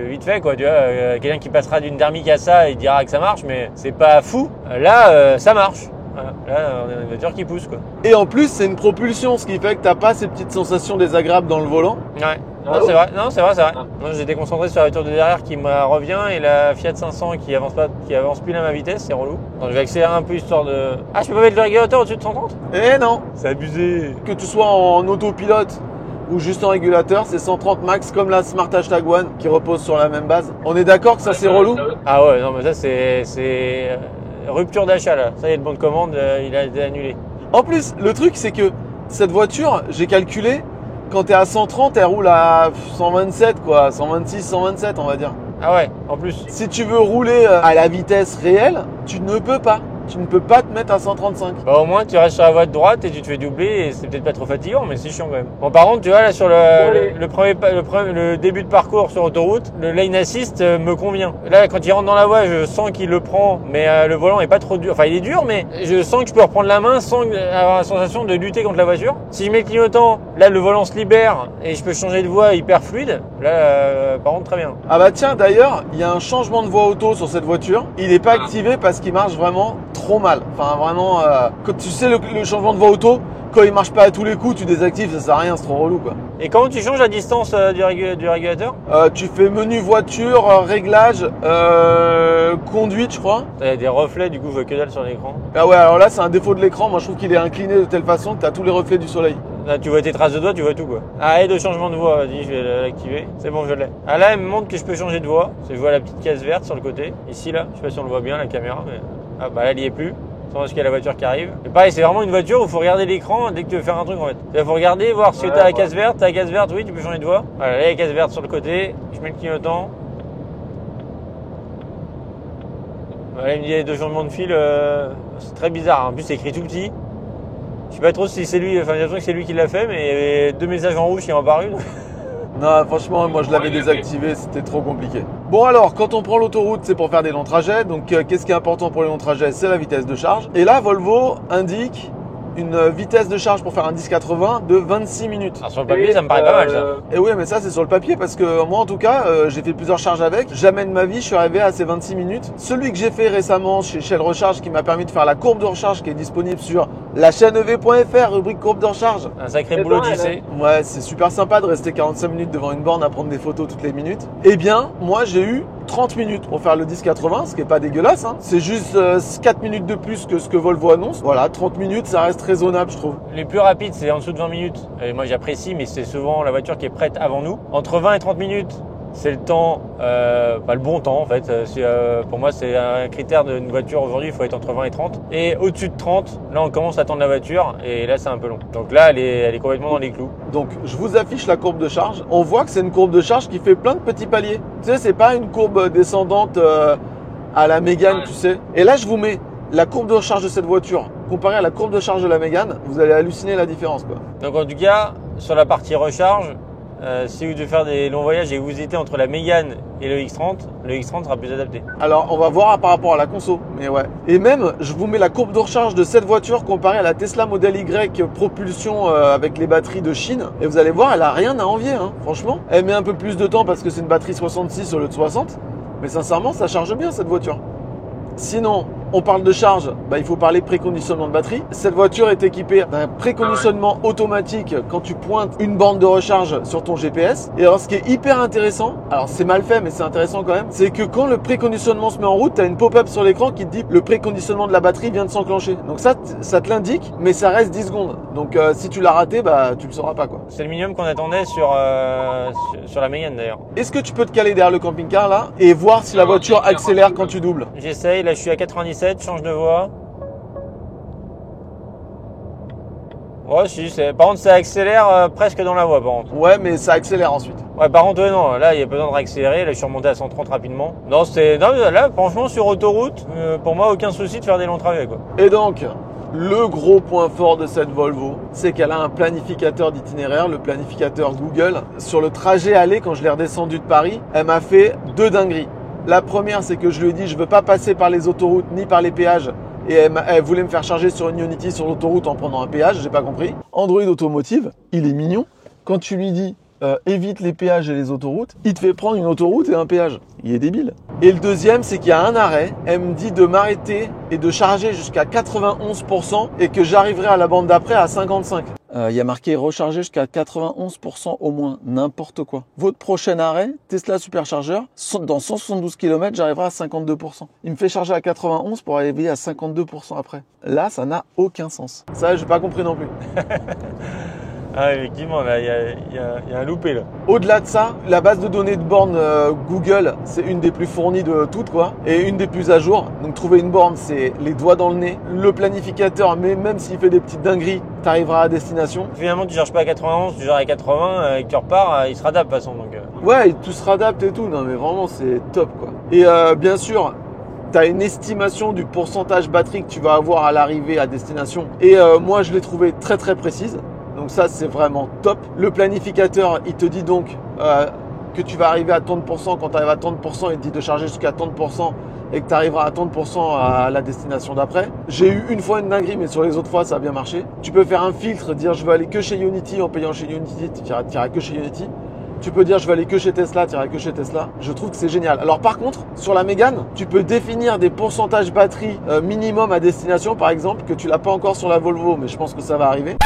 vite fait quoi, tu vois. Quelqu'un qui passera d'une thermique à ça, il dira que ça marche, mais c'est pas fou. Là, ça marche. Voilà. Là, on a une voiture qui pousse quoi. Et en plus, c'est une propulsion, ce qui fait que t'as pas ces petites sensations désagréables dans le volant. Ouais. Non, c'est vrai. Non, c'est vrai. Non, j'étais concentré sur la voiture de derrière qui me revient et la Fiat 500 qui avance plus à ma vitesse, c'est relou. Donc je vais accélérer un peu histoire de. Ah, je peux pas mettre le régulateur au-dessus de 130 ? Eh non, C'est abusé. que tu sois en autopilote ou juste en régulateur, c'est 130 max comme la Smart Hashtag One qui repose sur la même base. On est d'accord que ça c'est relou ? Ah ouais, non, mais ça c'est rupture d'achat là. Ça y est, le bon de commande, il a été annulé. En plus, le truc c'est que cette voiture, j'ai calculé, quand t'es à 130, elle roule à 127 quoi, 126, 127 on va dire. Ah ouais, en plus. Si tu veux rouler à la vitesse réelle, tu ne peux pas. Tu ne peux pas te mettre à 135. Bah au moins tu restes sur la voie de droite et tu te fais doubler et c'est peut-être pas trop fatigant mais c'est chiant quand même. Bon par contre tu vois là sur le début de parcours sur autoroute, le lane assist me convient. Là quand il rentre dans la voie je sens qu'il le prend mais le volant est pas trop dur. Enfin il est dur mais je sens que je peux reprendre la main sans avoir la sensation de lutter contre la voiture. Si je mets le clignotant, là le volant se libère et je peux changer de voie hyper fluide. Là par contre très bien. Ah bah tiens d'ailleurs, il y a un changement de voie auto sur cette voiture. Il n'est pas activé parce qu'il marche vraiment trop mal. Enfin vraiment, quand tu sais le changement de voie auto, quand il marche pas à tous les coups, tu désactives, ça sert à rien, c'est trop relou quoi. Et comment tu changes la distance du régulateur ? Tu fais menu voiture, réglage, conduite je crois. Il y a des reflets du coup je vois que dalle sur l'écran. Ah ouais alors là c'est un défaut de l'écran, moi je trouve qu'il est incliné de telle façon que tu as tous les reflets du soleil. Là, tu vois tes traces de doigts, tu vois tout quoi. Ah, et de changement de voie, vas-y, je vais l'activer. C'est bon, je l'ai. Ah là, elle me montre que je peux changer de voie. Je vois la petite case verte sur le côté. Ici, là, je sais pas si on le voit bien, la caméra, mais. Ah, bah là, elle y est plus. Sans qu'il y a la voiture qui arrive. Et pareil, c'est vraiment une voiture où il faut regarder l'écran dès que tu veux faire un truc en fait. Il faut regarder, voir si t'as la case verte. T'as la case verte, oui, tu peux changer de voie. Voilà, là, il y a la case verte sur le côté. Je mets le clignotant. Voilà, il me dit les deux changements de fil. C'est très bizarre. En plus, c'est écrit tout petit. Je sais pas trop si c'est lui, enfin j'ai l'impression que c'est lui qui l'a fait, mais il y avait deux messages en rouge qui sont apparus. Non, franchement, moi je l'avais désactivé, c'était trop compliqué. Bon alors, quand on prend l'autoroute, c'est pour faire des longs trajets. Donc qu'est-ce qui est important pour les longs trajets ? C'est la vitesse de charge. Et là, Volvo indique une vitesse de charge pour faire un 1080 de 26 minutes. Alors sur le papier, ça me paraît pas mal ça. Et oui, mais ça c'est sur le papier parce que moi en tout cas, j'ai fait plusieurs charges avec. Jamais de ma vie, je suis arrivé à ces 26 minutes. Celui que j'ai fait récemment chez Shell Recharge qui m'a permis de faire la courbe de recharge qui est disponible sur la chaîne ev.fr, rubrique courbe de recharge. Un sacré boulot JC. Ouais, c'est super sympa de rester 45 minutes devant une borne à prendre des photos toutes les minutes. Eh bien, moi j'ai eu 30 minutes pour faire le 1080, ce qui est pas dégueulasse. Hein. C'est juste 4 minutes de plus que ce que Volvo annonce. Voilà, 30 minutes, ça reste raisonnable, je trouve. Les plus rapides, c'est en dessous de 20 minutes. Et moi j'apprécie, mais c'est souvent la voiture qui est prête avant nous. Entre 20 et 30 minutes, c'est le temps, pas le bon temps en fait. Pour moi, c'est un critère d'une voiture aujourd'hui, il faut être entre 20 et 30. Et au-dessus de 30, là on commence à attendre la voiture et là c'est un peu long. Donc là, elle est complètement dans les clous. Donc je vous affiche la courbe de charge. On voit que c'est une courbe de charge qui fait plein de petits paliers. Tu sais, c'est pas une courbe descendante à la Mégane, tu sais. Et là, je vous mets la courbe de charge de cette voiture comparée à la courbe de charge de la Mégane. Vous allez halluciner la différence, quoi. Donc en tout cas, sur la partie recharge, si vous devez faire des longs voyages et que vous hésitez entre la Mégane et le X30 sera plus adapté. Alors, on va voir par rapport à la conso, mais ouais. Et même, je vous mets la courbe de recharge de cette voiture comparée à la Tesla Model Y propulsion avec les batteries de Chine. Et vous allez voir, elle a rien à envier, hein, franchement. Elle met un peu plus de temps parce que c'est une batterie 66 au lieu de 60. Mais sincèrement, ça charge bien cette voiture. Sinon, on parle de charge, il faut parler préconditionnement de batterie. Cette voiture est équipée d'un préconditionnement automatique quand tu pointes une borne de recharge sur ton GPS. Et alors ce qui est hyper intéressant, alors c'est mal fait mais c'est intéressant quand même, c'est que quand le préconditionnement se met en route, tu as une pop-up sur l'écran qui te dit le préconditionnement de la batterie vient de s'enclencher. Donc ça te l'indique, mais ça reste 10 secondes. Donc si tu l'as raté, tu le sauras pas quoi. C'est le minimum qu'on attendait sur la Mégane d'ailleurs. Est-ce que tu peux te caler derrière le camping-car là et voir si la voiture accélère quand tu doubles? J'essaye, là je suis à 97. Change de voie. Ouais, si, par contre, ça accélère presque dans la voie, par contre. Ouais, mais ça accélère ensuite. Ouais, par contre, non, là, il y a besoin de réaccélérer. Là, je suis remonté à 130 rapidement. Non, là, franchement, sur autoroute, pour moi, aucun souci de faire des longs trajets, quoi. Et donc, le gros point fort de cette Volvo, c'est qu'elle a un planificateur d'itinéraire, le planificateur Google. Sur le trajet aller, quand je l'ai redescendu de Paris, elle m'a fait deux dingueries. La première, c'est que je lui ai dit je veux pas passer par les autoroutes ni par les péages. Et elle voulait me faire charger sur une Ionity sur l'autoroute en prenant un péage, j'ai pas compris. Android Automotive, il est mignon. Quand tu lui dis évite les péages et les autoroutes, il te fait prendre une autoroute et un péage. Il est débile. Et le deuxième, c'est qu'il y a un arrêt. Elle me dit de m'arrêter et de charger jusqu'à 91% et que j'arriverai à la bande d'après à 55%. Il y a marqué recharger jusqu'à 91% au moins, n'importe quoi. Votre prochain arrêt, Tesla Supercharger, dans 172 km, j'arriverai à 52%. Il me fait charger à 91 pour arriver à 52% après. Là, ça n'a aucun sens. Ça, j'ai pas compris non plus. Ah, effectivement, là, il y a un loupé, là. Au-delà de ça, la base de données de borne Google, c'est une des plus fournies de toutes, quoi, et une des plus à jour. Donc, trouver une borne, c'est les doigts dans le nez. Le planificateur, mais même s'il fait des petites dingueries, tu arriveras à destination. Finalement, tu cherches pas à 91, tu cherches à 80, et que tu repars, il se réadapte, de toute façon. Donc, Ouais, tout se réadapte et tout. Non, mais vraiment, c'est top, quoi. Et bien sûr, tu as une estimation du pourcentage batterie que tu vas avoir à l'arrivée à destination. Et moi, je l'ai trouvé très, très précise. Donc ça, c'est vraiment top. Le planificateur, il te dit donc que tu vas arriver à tant de pourcents. Quand tu arrives à tant de pourcents, il te dit de charger jusqu'à tant de pourcents et que tu arriveras à tant de pourcents à la destination d'après. J'ai eu une fois une dinguerie, mais sur les autres fois, ça a bien marché. Tu peux faire un filtre, dire je veux aller que chez Ionity. En payant chez Ionity, tu iras que chez Ionity. Tu peux dire je vais aller que chez Tesla, tu iras que chez Tesla. Je trouve que c'est génial. Alors par contre, sur la Mégane, tu peux définir des pourcentages batterie minimum à destination, par exemple, que tu l'as pas encore sur la Volvo, mais je pense que ça va arriver.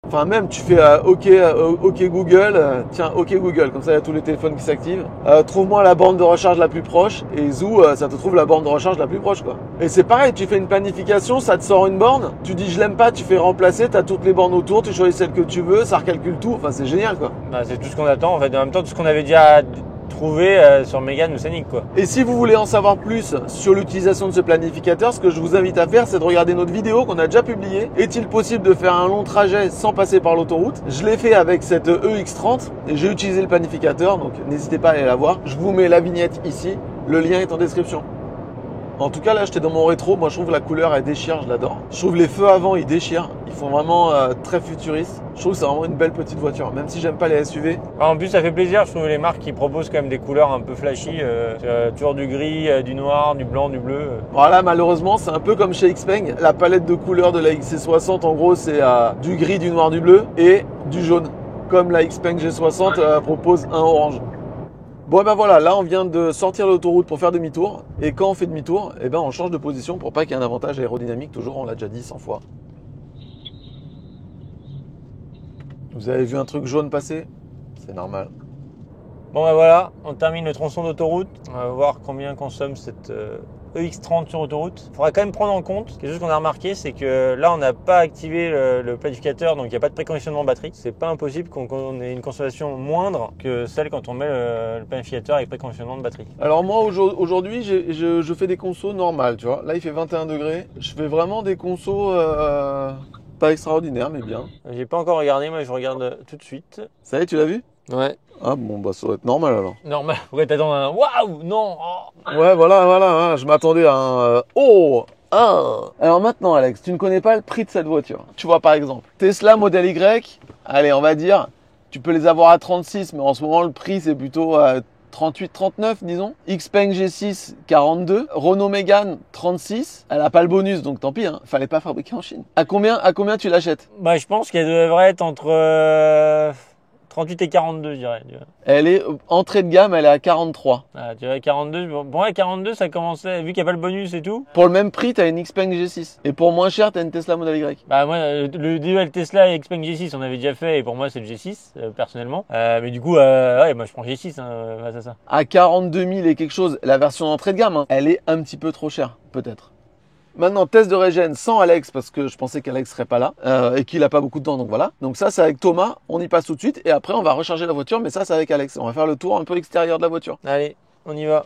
Enfin même tu fais OK Google, tiens OK Google, comme ça il y a tous les téléphones qui s'activent. Trouve-moi la borne de recharge la plus proche et zou, ça te trouve la borne de recharge la plus proche quoi. Et c'est pareil, tu fais une planification, ça te sort une borne, tu dis je l'aime pas, tu fais remplacer, tu as toutes les bornes autour, tu choisis celle que tu veux, ça recalcule tout, enfin c'est génial quoi. bah, c'est tout ce qu'on attend, en fait. En même temps, tout ce qu'on avait déjà trouvé sur Mégane ou Scénic, quoi. Et si vous voulez en savoir plus sur l'utilisation de ce planificateur, ce que je vous invite à faire, c'est de regarder notre vidéo qu'on a déjà publiée. Est-il possible de faire un long trajet sans passer par l'autoroute? Je l'ai fait avec cette EX30 et j'ai utilisé le planificateur, donc n'hésitez pas à aller la voir. Je vous mets la vignette ici, le lien est en description. En tout cas, là, j'étais dans mon rétro. Moi, je trouve la couleur, elle déchire, je l'adore. Je trouve les feux avant, ils déchirent. Ils font vraiment très futuristes. Je trouve que c'est vraiment une belle petite voiture, même si j'aime pas les SUV. En plus, ça fait plaisir. Je trouve les marques qui proposent quand même des couleurs un peu flashy. Toujours du gris, du noir, du blanc, du bleu. Voilà, malheureusement, c'est un peu comme chez Xpeng. La palette de couleurs de la XC60, en gros, c'est du gris, du noir, du bleu et du jaune. Comme la Xpeng G60 propose un orange. Bon, ben voilà, là on vient de sortir l'autoroute pour faire demi-tour. Et quand on fait demi-tour, eh ben on change de position pour pas qu'il y ait un avantage aérodynamique. Toujours, on l'a déjà dit 100 fois. Vous avez vu un truc jaune passer? C'est normal. Bon, ben voilà, on termine le tronçon d'autoroute. On va voir combien consomme cette EX30 sur autoroute. Il faudra quand même prendre en compte, quelque chose qu'on a remarqué, c'est que là on n'a pas activé le planificateur, donc il n'y a pas de préconditionnement batterie. C'est pas impossible qu'on ait une consommation moindre que celle quand on met le planificateur avec préconditionnement de batterie. Alors moi aujourd'hui je fais des consos normales, tu vois. Là il fait 21 degrés. Je fais vraiment des consos pas extraordinaires mais bien. J'ai pas encore regardé, moi je regarde tout de suite. Ça y est, tu l'as vu? Ouais. Ah bon, bah ça doit être normal alors. Normal. Pourquoi t'attends un waouh? Non. Oh. Ouais, voilà, hein, je m'attendais à un oh, ah. Alors maintenant, Alex, tu ne connais pas le prix de cette voiture. Tu vois, par exemple, Tesla Model Y, allez, on va dire, tu peux les avoir à 36, mais en ce moment, le prix, c'est plutôt à 38, 39, disons. Xpeng G6, 42. Renault Mégane, 36. Elle n'a pas le bonus, donc tant pis, hein. Fallait pas fabriquer en Chine. À combien tu l'achètes? Bah, je pense qu'elle devrait être entre 38 et 42, je dirais. Elle est entrée de gamme, elle est à 43. Ah, tu vois, 42. Bon, ouais, 42, ça commençait, vu qu'il n'y a pas le bonus et tout. Pour le même prix, tu as une Xpeng G6. Et pour moins cher, tu as une Tesla Model Y. Bah, moi, le duel Tesla et Xpeng G6, on avait déjà fait, et pour moi, c'est le G6, personnellement. Mais du coup, ouais, moi, je prends G6, face à ça. À 42 000 et quelque chose, la version entrée de gamme, hein, elle est un petit peu trop chère, peut-être. Maintenant, test de régène sans Alex, parce que je pensais qu'Alex serait pas là et qu'il a pas beaucoup de temps, donc voilà. Donc ça, c'est avec Thomas, on y passe tout de suite et après, on va recharger la voiture, mais ça, c'est avec Alex. On va faire le tour un peu extérieur de la voiture. Allez, on y va.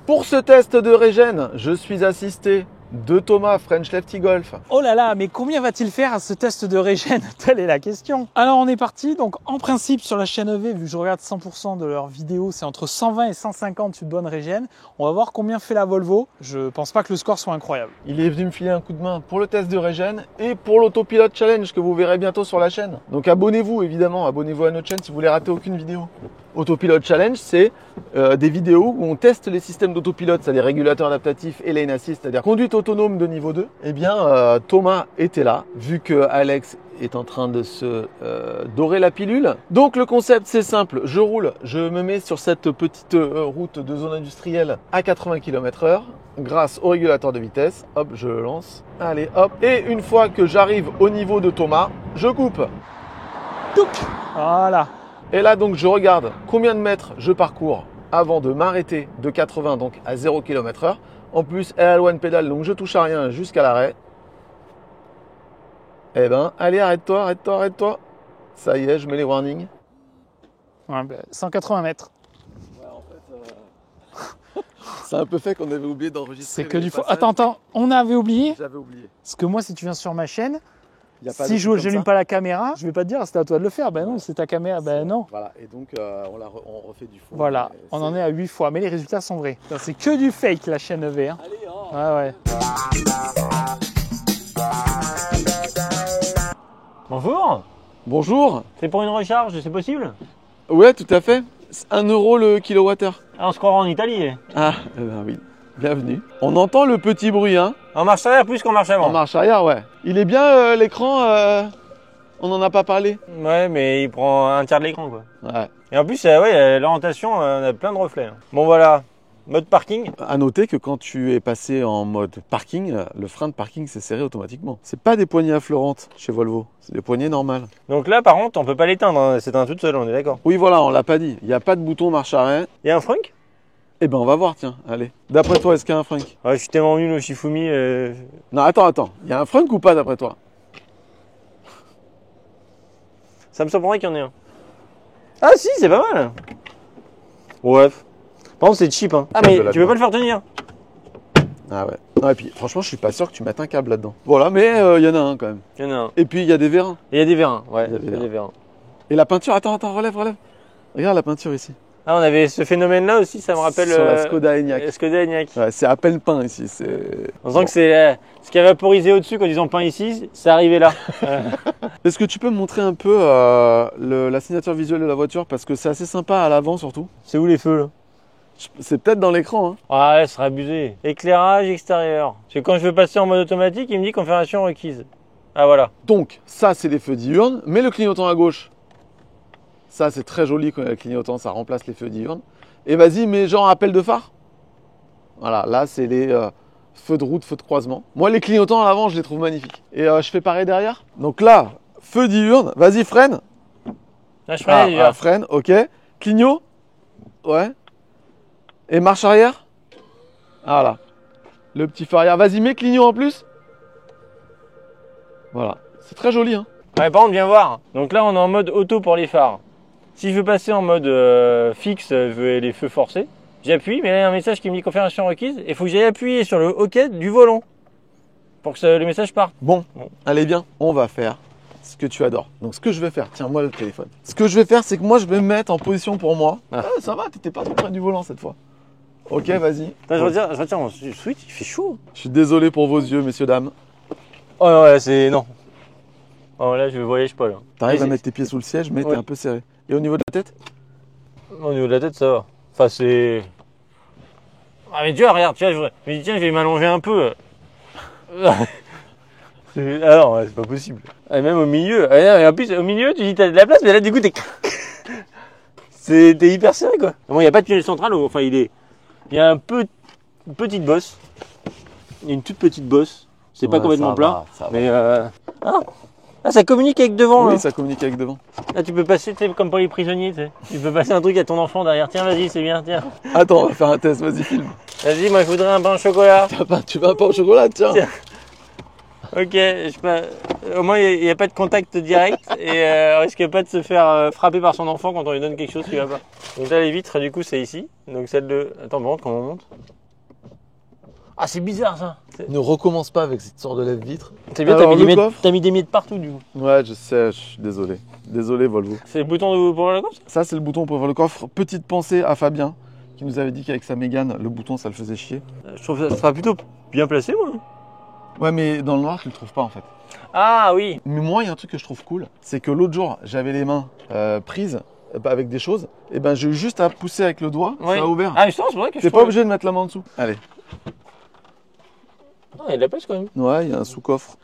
Pour ce test de régène, je suis assisté de Thomas, French Lefty Golf. Oh là là, mais combien va-t-il faire à ce test de régène? Telle est la question. Alors on est parti, donc en principe sur la chaîne EV, vu que je regarde 100% de leurs vidéos, c'est entre 120 et 150 une bonne régène. On va voir combien fait la Volvo. Je pense pas que le score soit incroyable. Il est venu me filer un coup de main pour le test de régène et pour l'Autopilote Challenge que vous verrez bientôt sur la chaîne. Donc abonnez-vous évidemment, abonnez-vous à notre chaîne si vous voulez rater aucune vidéo. Autopilote Challenge, c'est des vidéos où on teste les systèmes d'autopilote, c'est-à-dire régulateurs adaptatifs et lane assist, c'est-à-dire conduite autonome de niveau 2, eh bien Thomas était là, vu que Alex est en train de se dorer la pilule. Donc le concept c'est simple, je roule, je me mets sur cette petite route de zone industrielle à 80 km/h grâce au régulateur de vitesse. Hop, je le lance. Allez, hop. Et une fois que j'arrive au niveau de Thomas, je coupe. Touc. Voilà. Et là donc je regarde combien de mètres je parcours avant de m'arrêter de 80 donc à 0 km/h. En plus, elle a one pédale, donc je touche à rien jusqu'à l'arrêt. Eh ben, allez, arrête-toi, arrête-toi, arrête-toi. Ça y est, je mets les warnings. Ouais, bah, 180 mètres. Ouais, en fait, c'est un peu fait qu'on avait oublié d'enregistrer. C'est que du faux. Attends, on avait oublié. J'avais oublié. Parce que moi, si tu viens sur ma chaîne, Y a pas si de je truc comme n'allume ça. pas la caméra, je vais pas te dire c'est à toi de le faire. Ben non, c'est ta caméra. Ben non. Voilà, et donc on refait du faux. Voilà, on en est à 8 fois, mais les résultats sont vrais. Putain, c'est que du fake la chaîne EV. Hein. Allez, oh. Ouais. Bonjour. Bonjour. C'est pour une recharge, c'est possible? Ouais, tout à fait. 1 euro le kilowattheure. Ah, on se croira en Italie. Ah, eh ben oui. Bienvenue. On entend le petit bruit, hein. En marche arrière plus qu'en marche avant. En marche arrière, ouais. Il est bien l'écran. On n'en a pas parlé. Ouais, mais il prend un tiers de l'écran, quoi. Ouais. Et en plus, ouais, l'orientation, on a plein de reflets. Hein. Bon, voilà. Mode parking. À noter que quand tu es passé en mode parking, le frein de parking s'est serré automatiquement. C'est pas des poignées affleurantes chez Volvo, c'est des poignées normales. Donc là, par contre, on peut pas l'éteindre. Hein. C'est un tout seul, on est d'accord. Oui, voilà, on l'a pas dit. Il n'y a pas de bouton marche arrêt. Il y a un frunk? Eh ben, on va voir, tiens. Allez. D'après toi, est-ce qu'il y a un frunk? Ouais, je suis tellement nul au Shifumi. Non, attends. Il y a un frunk ou pas d'après toi? Ça me surprendrait qu'il y en ait un. Ah si, c'est pas mal. Bref. Par contre, c'est cheap. Hein. Ah, mais tu peux pas le faire tenir. Ah ouais. Non, et puis, franchement, je suis pas sûr que tu mettes un câble là-dedans. Voilà, mais il y en a un quand même. Il y en a un. Et puis, il y a des vérins. Et il y a des vérins. Ouais, Il y a des des vérins. Et la peinture, attends, relève. Regarde la peinture ici. Ah, on avait ce phénomène-là aussi, ça me rappelle. Sur la Skoda Enyaq. Skoda Enyaq. Ouais, c'est à peine peint ici. C'est... On sent que c'est ce qui est vaporisé au-dessus quand ils ont peint ici, c'est arrivé là. Est-ce que tu peux me montrer un peu la signature visuelle de la voiture? Parce que c'est assez sympa à l'avant surtout. C'est où les feux là? C'est peut-être dans l'écran. Hein. Ah ouais, ce serait abusé. Éclairage extérieur. Parce que quand je veux passer en mode automatique, il me dit configuration requise. Ah voilà. Donc, ça, c'est les feux diurnes. Mais le clignotant à gauche, ça, c'est très joli quand il y a le clignotant, ça remplace les feux diurnes. Et vas-y, mets genre appel de phare. Voilà, là, c'est les feux de route, feux de croisement. Moi, les clignotants à l'avant, je les trouve magnifiques. Et je fais pareil derrière. Donc là, feu diurne. Vas-y, freine. Là, je freine déjà. Freine, ok. Clignot. Ouais. Et marche arrière. Voilà. Le petit phare arrière. Vas-y, mets clignot en plus. Voilà. C'est très joli, hein. Ouais, par contre, viens voir. Donc là, on est en mode auto pour les phares. Si je veux passer en mode fixe, je veux les feux forcés, j'appuie, mais là, il y a un message qui me dit configuration requise. Et il faut que j'aille appuyer sur le OK du volant pour que le message parte. Bon, allez bien, on va faire ce que tu adores. Donc ce que je vais faire, tiens-moi le téléphone. Ce que je vais faire, c'est que moi, je vais me mettre en position pour moi. Ah, ça va, t'étais pas trop près du volant cette fois. Ok, vas-y. Attends, je retire mon switch, il fait chaud. Je suis désolé pour vos yeux, messieurs, dames. Oh non, là, c'est... Non. Oh là, je voyage pas là. T'arrives à mettre tes pieds sous le siège, mais t'es un peu serré. Et au niveau de la tête? Au niveau de la tête, ça va. Enfin, c'est... Ah mais tu vois, regarde, tu vois, je me dis tiens, je vais m'allonger un peu. Ah non, c'est pas possible. Et même au milieu. Et en plus, au milieu, tu dis t'as de la place, mais là, du coup, t'es hyper serré, quoi. Bon, il n'y a pas de tunnel central, enfin, il y a une petite bosse. Il y a une toute petite bosse. C'est pas complètement plat. Mais ah, ça communique avec devant. Oui, là. ça communique avec devant. Là, tu peux passer, tu sais, comme pour les prisonniers, tu sais. Tu peux passer un truc à ton enfant derrière. Tiens, vas-y, c'est bien, tiens. Attends, on va faire un test, vas-y, filme. Vas-y, moi, je voudrais un pain au chocolat. Tu veux un pain au chocolat, tiens. Ok, au moins il n'y a pas de contact direct et on risque pas de se faire frapper par son enfant quand on lui donne quelque chose qui va pas. Donc là les vitres du coup c'est ici, donc celle de... Attends, on monte, comment on monte? Ah c'est bizarre ça. Ne recommence pas avec cette sorte de lève-vitre. C'est bien, t'as mis des miettes partout du coup. Ouais, je sais, je suis désolé. Désolé Volvo. C'est le bouton pour le coffre? Ça c'est le bouton pour ouvrir le coffre. Petite pensée à Fabien qui nous avait dit qu'avec sa Mégane, le bouton ça le faisait chier. Je trouve que ça sera plutôt bien placé moi. Ouais, mais dans le noir, tu le trouves pas en fait. Ah oui. Mais moi, il y a un truc que je trouve cool, c'est que l'autre jour, j'avais les mains prises avec des choses, et ben j'ai eu juste à pousser avec le doigt, Ouais. ça a ouvert. Ah mais c'est vrai que T'es pas obligé de mettre la main en dessous. Allez. Ah, il y a de la place quand même. Ouais, il y a un sous-coffre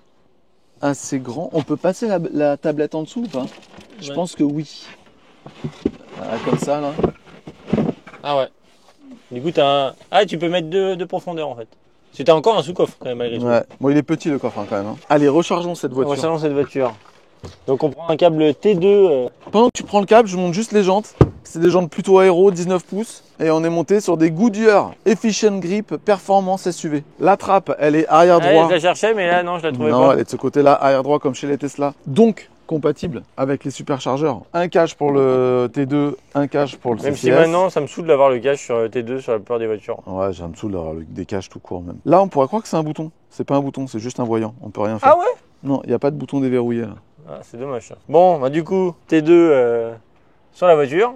assez grand. On peut passer la tablette en dessous ou pas? Je Ouais. pense que oui. Voilà, comme ça, là. Ah ouais. Du coup, t'as un... Ah, tu peux mettre deux profondeurs en fait. C'était encore un sous-coffre quand même malgré tout. Ouais. Bon, il est petit le coffre hein, quand même. Hein. Allez, rechargeons cette On voiture. va changer cette voiture. Donc on prend un câble T2. Pendant que tu prends le câble, je monte juste les jantes. C'est des jantes plutôt aéro, 19 pouces. Et on est monté sur des Goodyear Efficient Grip Performance SUV. La trappe, elle est arrière Ah, droit. je la cherchais, mais là non, je la trouvais Non, pas. elle est de ce côté-là, arrière droit comme chez les Tesla. Donc, compatible avec les superchargeurs. Un cache pour le T2, un cache pour le Même CCS. si maintenant, ça me saoule d'avoir le cache sur T2 sur la plupart des voitures. Ouais, j'ai un dessous d'avoir des caches tout court même. Là, on pourrait croire que c'est un bouton. C'est pas un bouton, c'est juste un voyant. On peut rien faire. Ah ouais? Non, il n'y a pas de bouton déverrouillé là. Ah, c'est dommage ça. Bon, bah du coup, T2 sur la voiture.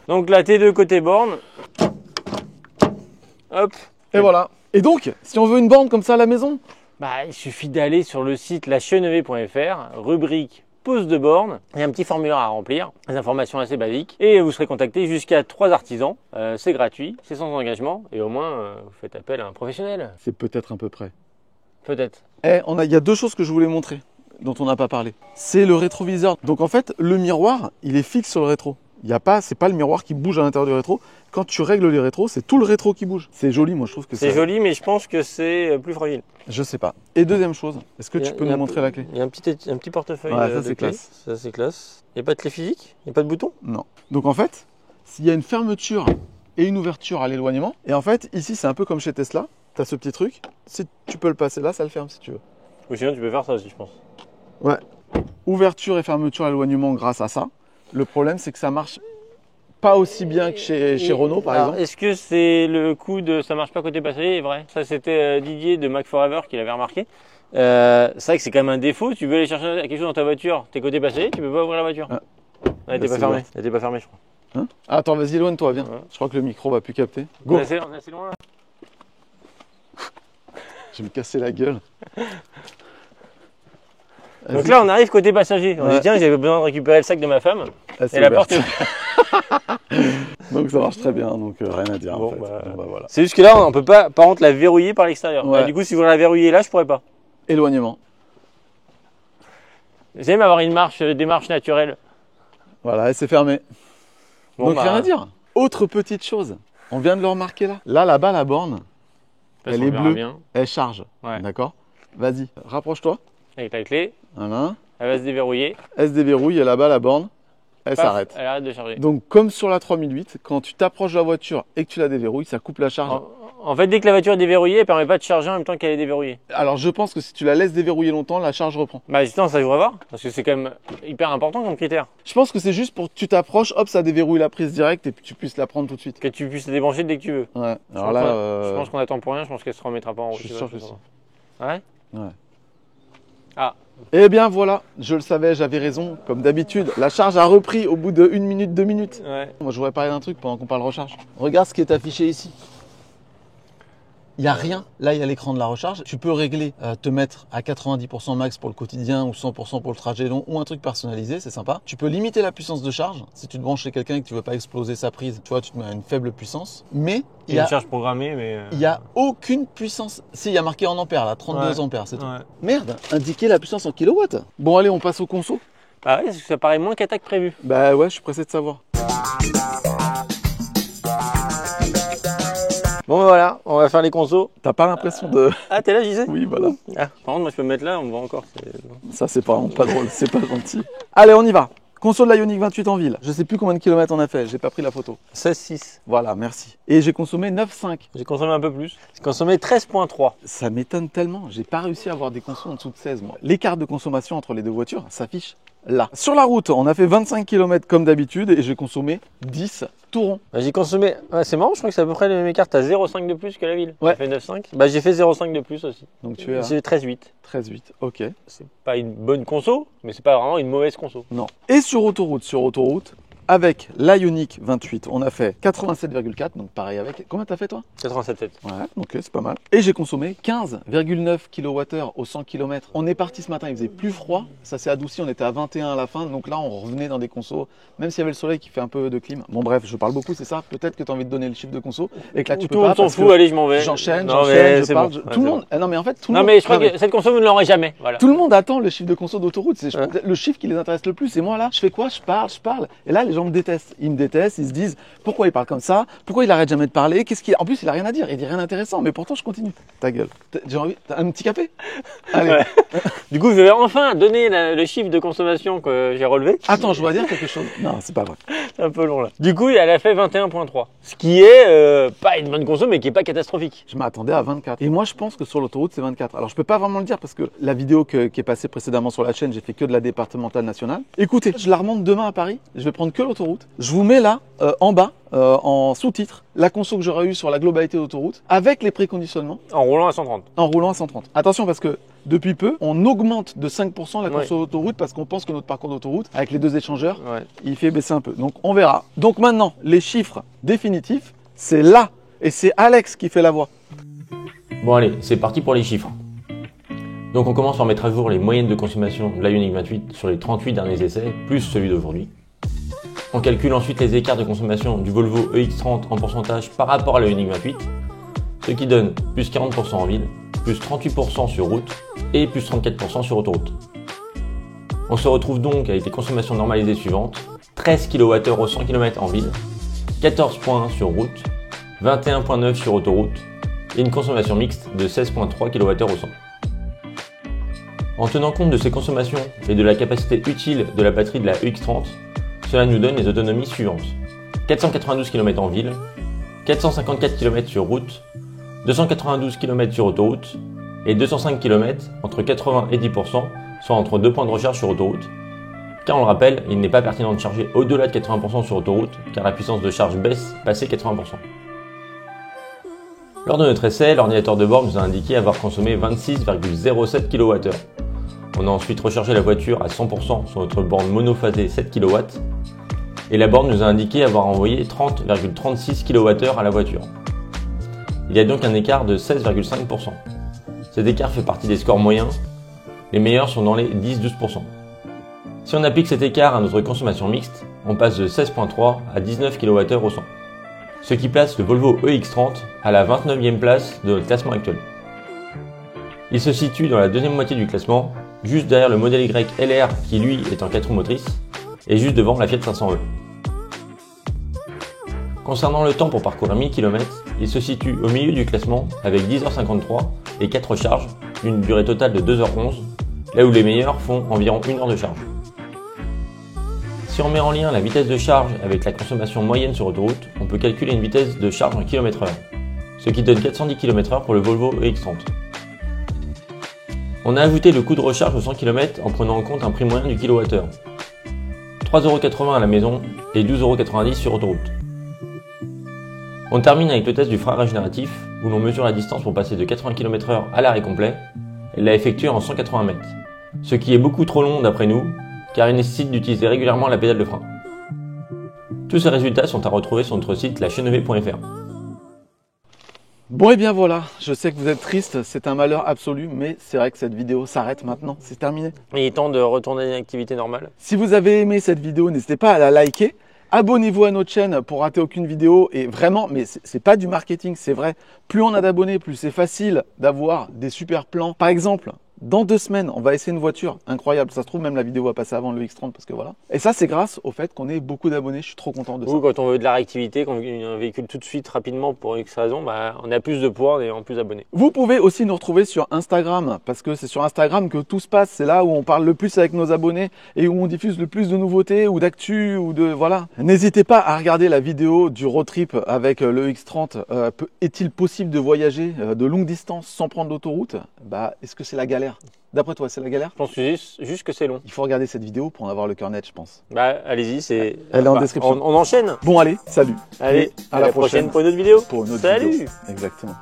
Donc la T2 côté borne. Hop. Et voilà. Et donc, si on veut une borne comme ça à la maison, Bah, il suffit d'aller sur le site lachenv.fr, rubrique pose de borne, il y a un petit formulaire à remplir, des informations assez basiques, et vous serez contacté jusqu'à 3 artisans. C'est gratuit, c'est sans engagement, et au moins vous faites appel à un professionnel. c'est peut-être un peu près. Peut-être. Il y a deux choses que je voulais montrer, dont on n'a pas parlé. C'est le rétroviseur. Donc en fait, le miroir, il est fixe sur le rétro. C'est pas le miroir qui bouge à l'intérieur du rétro. Quand tu règles les rétros, c'est tout le rétro qui bouge. C'est joli, moi je trouve que C'est joli, mais je pense que c'est plus fragile. Je sais pas. Et deuxième chose, est-ce que Il y tu a- peux il y a nous montrer la clé? Il y a un petit portefeuille Ouais, ça, de c'est clés. classe. Ça c'est classe. Il n'y a pas de clé physique? Il n'y a pas de bouton? Non. Donc en fait, s'il y a une fermeture et une ouverture à l'éloignement, et en fait, ici c'est un peu comme chez Tesla, tu as ce petit truc, si tu peux le passer là, ça le ferme si tu veux. Ou sinon tu peux faire ça aussi, je pense. Ouais. Ouverture et fermeture à l'éloignement grâce à ça. Le problème, c'est que ça marche pas aussi bien que chez Renault, par Alors, exemple. est-ce que c'est le coup de ça marche pas côté passager est vrai? Ça c'était Didier de Mac Forever qui l'avait remarqué. C'est vrai que c'est quand même un défaut. Tu veux aller chercher quelque chose dans ta voiture, t'es côté passager, tu peux pas ouvrir la voiture. Ah. Elle était Bah, pas c'est fermée. ouvert. Elle était pas fermée, je crois. Hein Ah, attends, vas-y, éloigne-toi, viens. Ouais. Je crois que le micro va plus capter. On Go. est assez loin là. Je vais me casser la gueule. Donc Vas-y. là on arrive côté passager. On Ouais. dit tiens j'avais besoin de récupérer le sac de ma femme Ah, c'est et la ouvert. porte est ouverte. Donc ça marche très bien, donc rien à dire Bon, en fait. bah, Bon, bah, voilà. C'est juste que là on peut pas par contre la verrouiller par l'extérieur. Ouais. Et du coup si vous la verrouillez là je pourrais pas. Éloignement. J'aime avoir une démarche naturelle. Voilà, et c'est fermé. Bon, Donc bah, rien à dire. Autre petite chose, on vient de le remarquer là. Là-bas, la borne, parce elle qu'on est verra bleue. bien. elle charge. Ouais. D'accord? Vas-y, rapproche-toi. Avec la clé, Voilà. elle va se déverrouiller. Elle se déverrouille et là-bas, la borne, elle Paf, s'arrête. Elle arrête de charger. Donc comme sur la 3008, quand tu t'approches de la voiture et que tu la déverrouilles, ça coupe la charge. En fait, dès que la voiture est déverrouillée, elle permet pas de charger en même temps qu'elle est déverrouillée. Alors je pense que si tu la laisses déverrouiller longtemps, la charge reprend. Bah justement, ça je voudrais voir, parce que c'est quand même hyper important comme critère. Je pense que c'est juste pour que tu t'approches, hop, ça déverrouille la prise directe et puis tu puisses la prendre tout de suite. Que tu puisses la débrancher dès que tu veux. Ouais. Je Alors pense là, qu'on- Je pense qu'on attend pour rien, je pense qu'elle se remettra pas en route. je suis sûr que si. Ouais. Ouais. Ah, Eh bien voilà, je le savais, j'avais raison. Comme d'habitude, la charge a repris au bout de 1 minute, 2 minutes. ouais. Moi, je voudrais parler d'un truc pendant qu'on parle recharge. Regarde ce qui est affiché ici. Il n'y a rien. Là, il y a l'écran de la recharge. Tu peux régler, te mettre à 90% max pour le quotidien ou 100% pour le trajet long ou un truc personnalisé, c'est sympa. Tu peux limiter la puissance de charge. Si tu te branches chez quelqu'un et que tu veux pas exploser sa prise, tu vois, tu te mets à une faible puissance. Mais Il y a une charge programmée, mais. il y a aucune puissance. Si, il y a marqué en ampères, là, 32 Ouais. ampères, c'est tout. Ouais. Merde, indiquer la puissance en kilowatts. Bon, allez, on passe au conso. Ah ouais, parce que ça paraît moins qu'attaque prévu. Bah ouais, je suis pressé de savoir. Bon, ben voilà, on va faire les consos. T'as pas l'impression de... Ah, t'es là, j'y sais. Oui, voilà. Ah, par contre, moi je peux me mettre là, on me voit encore. Ça, c'est vraiment pas drôle, c'est pas gentil. Allez, on y va. Conso de la Ioniq 28 en ville. Je sais plus combien de kilomètres on a fait, j'ai pas pris la photo. 16,6. Voilà, merci. Et j'ai consommé 9,5. J'ai consommé un peu plus. J'ai consommé 13,3. Ça m'étonne tellement, j'ai pas réussi à avoir des consos en dessous de 16 moi. L'écart de consommation entre les deux voitures s'affiche là. Sur la route, on a fait 25 km comme d'habitude et j'ai consommé 10 tourons. Bah, j'ai consommé. Ouais, c'est marrant, je crois que c'est à peu près le même écart. T'as 0,5 de plus que la ville. Ouais. J'ai fait 9,5. Bah, j'ai fait 0,5 de plus aussi. Donc tu es à J'ai 13,8. 13,8. Ok. C'est pas une bonne conso, mais c'est pas vraiment une mauvaise conso. Non. Et sur autoroute, avec l'Ioniq 28, on a fait 87,4, donc pareil avec. Combien t'as fait toi? 87,7. Ouais, ok, c'est pas mal. Et j'ai consommé 15,9 kWh au 100 km. On est parti ce matin, il faisait plus froid, ça s'est adouci, on était à 21 à la fin, donc là on revenait dans des consos, même s'il y avait le soleil qui fait un peu de clim. Bon bref, je parle beaucoup, c'est ça. Peut-être que tu as envie de donner le chiffre de conso et que là tu peux Tout le pas. monde s'en parce fout, que allez, je m'en vais. J'enchaîne, Non, je parle. bon. Tout le monde. Non mais en fait, tout le Non, monde. mais je crois que cette conso, vous ne l'aurez jamais. Voilà. Tout le monde attend le chiffre de conso d'autoroute. C'est Ouais. le chiffre qui les intéresse le plus. Et moi là, je fais quoi? Je parle. Et là, les gens me détestent. Ils me détestent. Ils se disent pourquoi il parle comme ça? Pourquoi il arrête jamais de parler? En plus, il a rien à dire. Il dit rien d'intéressant. Mais pourtant, je continue. Ta gueule. J'ai envie. T'as un petit café? Allez. Ouais. Du coup, je vais enfin donner le chiffre de consommation que j'ai relevé. Attends, je dois dire quelque chose. Non, c'est pas vrai. C'est un peu long là. Du coup, elle a fait 21,3. Ce qui est pas une bonne conso, mais qui est pas catastrophique. Je m'attendais à 24. Et moi, je pense que sur l'autoroute, c'est 24. Alors, je peux pas vraiment le dire parce que la vidéo qui est passée précédemment sur la chaîne, j'ai fait que de la départementale nationale. Écoutez, je la remonte demain à Paris. Je vais prendre que l'autoroute. Je vous mets là, en bas, en sous-titre, la conso que j'aurais eu sur la globalité d'autoroute avec les préconditionnements En roulant à 130. en roulant à 130. Attention parce que depuis peu, on augmente de 5% la Ouais. conso d'autoroute parce qu'on pense que notre parcours d'autoroute, avec les deux échangeurs, Ouais. il fait baisser un peu. Donc, on verra. Donc maintenant, les chiffres définitifs, c'est là. Et c'est Alex qui fait la voix. Bon allez, c'est parti pour les chiffres. Donc on commence par mettre à jour les moyennes de consommation de l'Ioniq 28 sur les 38 derniers essais, plus celui d'aujourd'hui. On calcule ensuite les écarts de consommation du Volvo EX30 en pourcentage par rapport à l'Ioniq 28, ce qui donne plus 40% en ville, plus 38% sur route et plus 34% sur autoroute. On se retrouve donc avec les consommations normalisées suivantes: 13 kWh au 100 km en ville, 14 points sur route, 21,9 sur autoroute et une consommation mixte de 16,3 kWh au 100. En tenant compte de ces consommations et de la capacité utile de la batterie de la EX30, cela nous donne les autonomies suivantes: 492 km en ville, 454 km sur route, 292 km sur autoroute et 205 km entre 80 et 10%, soit entre deux points de recharge sur autoroute. Car on le rappelle, il n'est pas pertinent de charger au-delà de 80% sur autoroute car la puissance de charge baisse passé 80%. Lors de notre essai, l'ordinateur de bord nous a indiqué avoir consommé 26,07 kWh. On a ensuite rechargé la voiture à 100% sur notre borne monophasée 7 kW et la borne nous a indiqué avoir envoyé 30,36 kWh à la voiture. Il y a donc un écart de 16,5%. Cet écart fait partie des scores moyens, les meilleurs sont dans les 10-12%. Si on applique cet écart à notre consommation mixte, on passe de 16,3 à 19 kWh au 100. Ce qui place le Volvo EX30 à la 29e place de notre classement actuel. Il se situe dans la deuxième moitié du classement, juste derrière le modèle Y LR qui lui est en 4 roues motrices, et juste devant la Fiat 500e. Concernant le temps pour parcourir 1000 km, il se situe au milieu du classement avec 10h53 et 4 charges, une durée totale de 2h11, là où les meilleurs font environ 1 heure de charge. Si on met en lien la vitesse de charge avec la consommation moyenne sur autoroute, on peut calculer une vitesse de charge en km/h, ce qui donne 410 km/h pour le Volvo EX30. On a ajouté le coût de recharge au 100 km en prenant en compte un prix moyen du kWh. 3,80€ à la maison et 12,90€ sur autoroute. On termine avec le test du frein régénératif, où l'on mesure la distance pour passer de 80 km/h à l'arrêt complet, et l'a effectué en 180 mètres, ce qui est beaucoup trop long d'après nous, car il nécessite d'utiliser régulièrement la pédale de frein. Tous ces résultats sont à retrouver sur notre site lachenevée.fr. Bon et bien voilà, je sais que vous êtes triste, c'est un malheur absolu, mais c'est vrai que cette vidéo s'arrête maintenant, c'est terminé. Il est temps de retourner à une activité normale. Si vous avez aimé cette vidéo, n'hésitez pas à la liker. Abonnez-vous à notre chaîne pour rater aucune vidéo. Et vraiment, mais c'est pas du marketing, c'est vrai. Plus on a d'abonnés, plus c'est facile d'avoir des super plans. Par exemple, dans 2 semaines, on va essayer une voiture incroyable. Ça se trouve, même la vidéo va passer avant le X30 parce que voilà. Et ça, c'est grâce au fait qu'on ait beaucoup d'abonnés. Je suis trop content de ça. Ou quand on veut de la réactivité, qu'on veut un véhicule tout de suite, rapidement, pour X raison, on a plus de poids et en plus d'abonnés. Vous pouvez aussi nous retrouver sur Instagram parce que c'est sur Instagram que tout se passe. C'est là où on parle le plus avec nos abonnés et où on diffuse le plus de nouveautés ou d'actu ou de voilà. N'hésitez pas à regarder la vidéo du road trip avec le X30. Est-il possible de voyager de longue distance sans prendre l'autoroute? Est-ce que c'est la galère? D'après toi, c'est la galère? Je pense juste que c'est long. Il faut regarder cette vidéo pour en avoir le cœur net, je pense. Allez-y, Elle est en description. On enchaîne. Bon, allez, salut. Allez, Et à la prochaine pour une autre vidéo. Pour une autre Salut. vidéo. Exactement.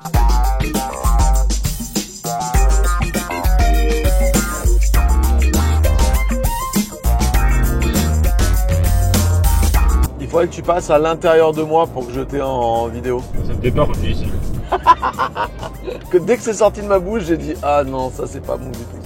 Faudrait que tu passes à l'intérieur de moi pour que je t'ai en vidéo. Ça me fait peur quand tu dis ça. Que dès que c'est sorti de ma bouche, j'ai dit ah non, ça c'est pas bon du tout.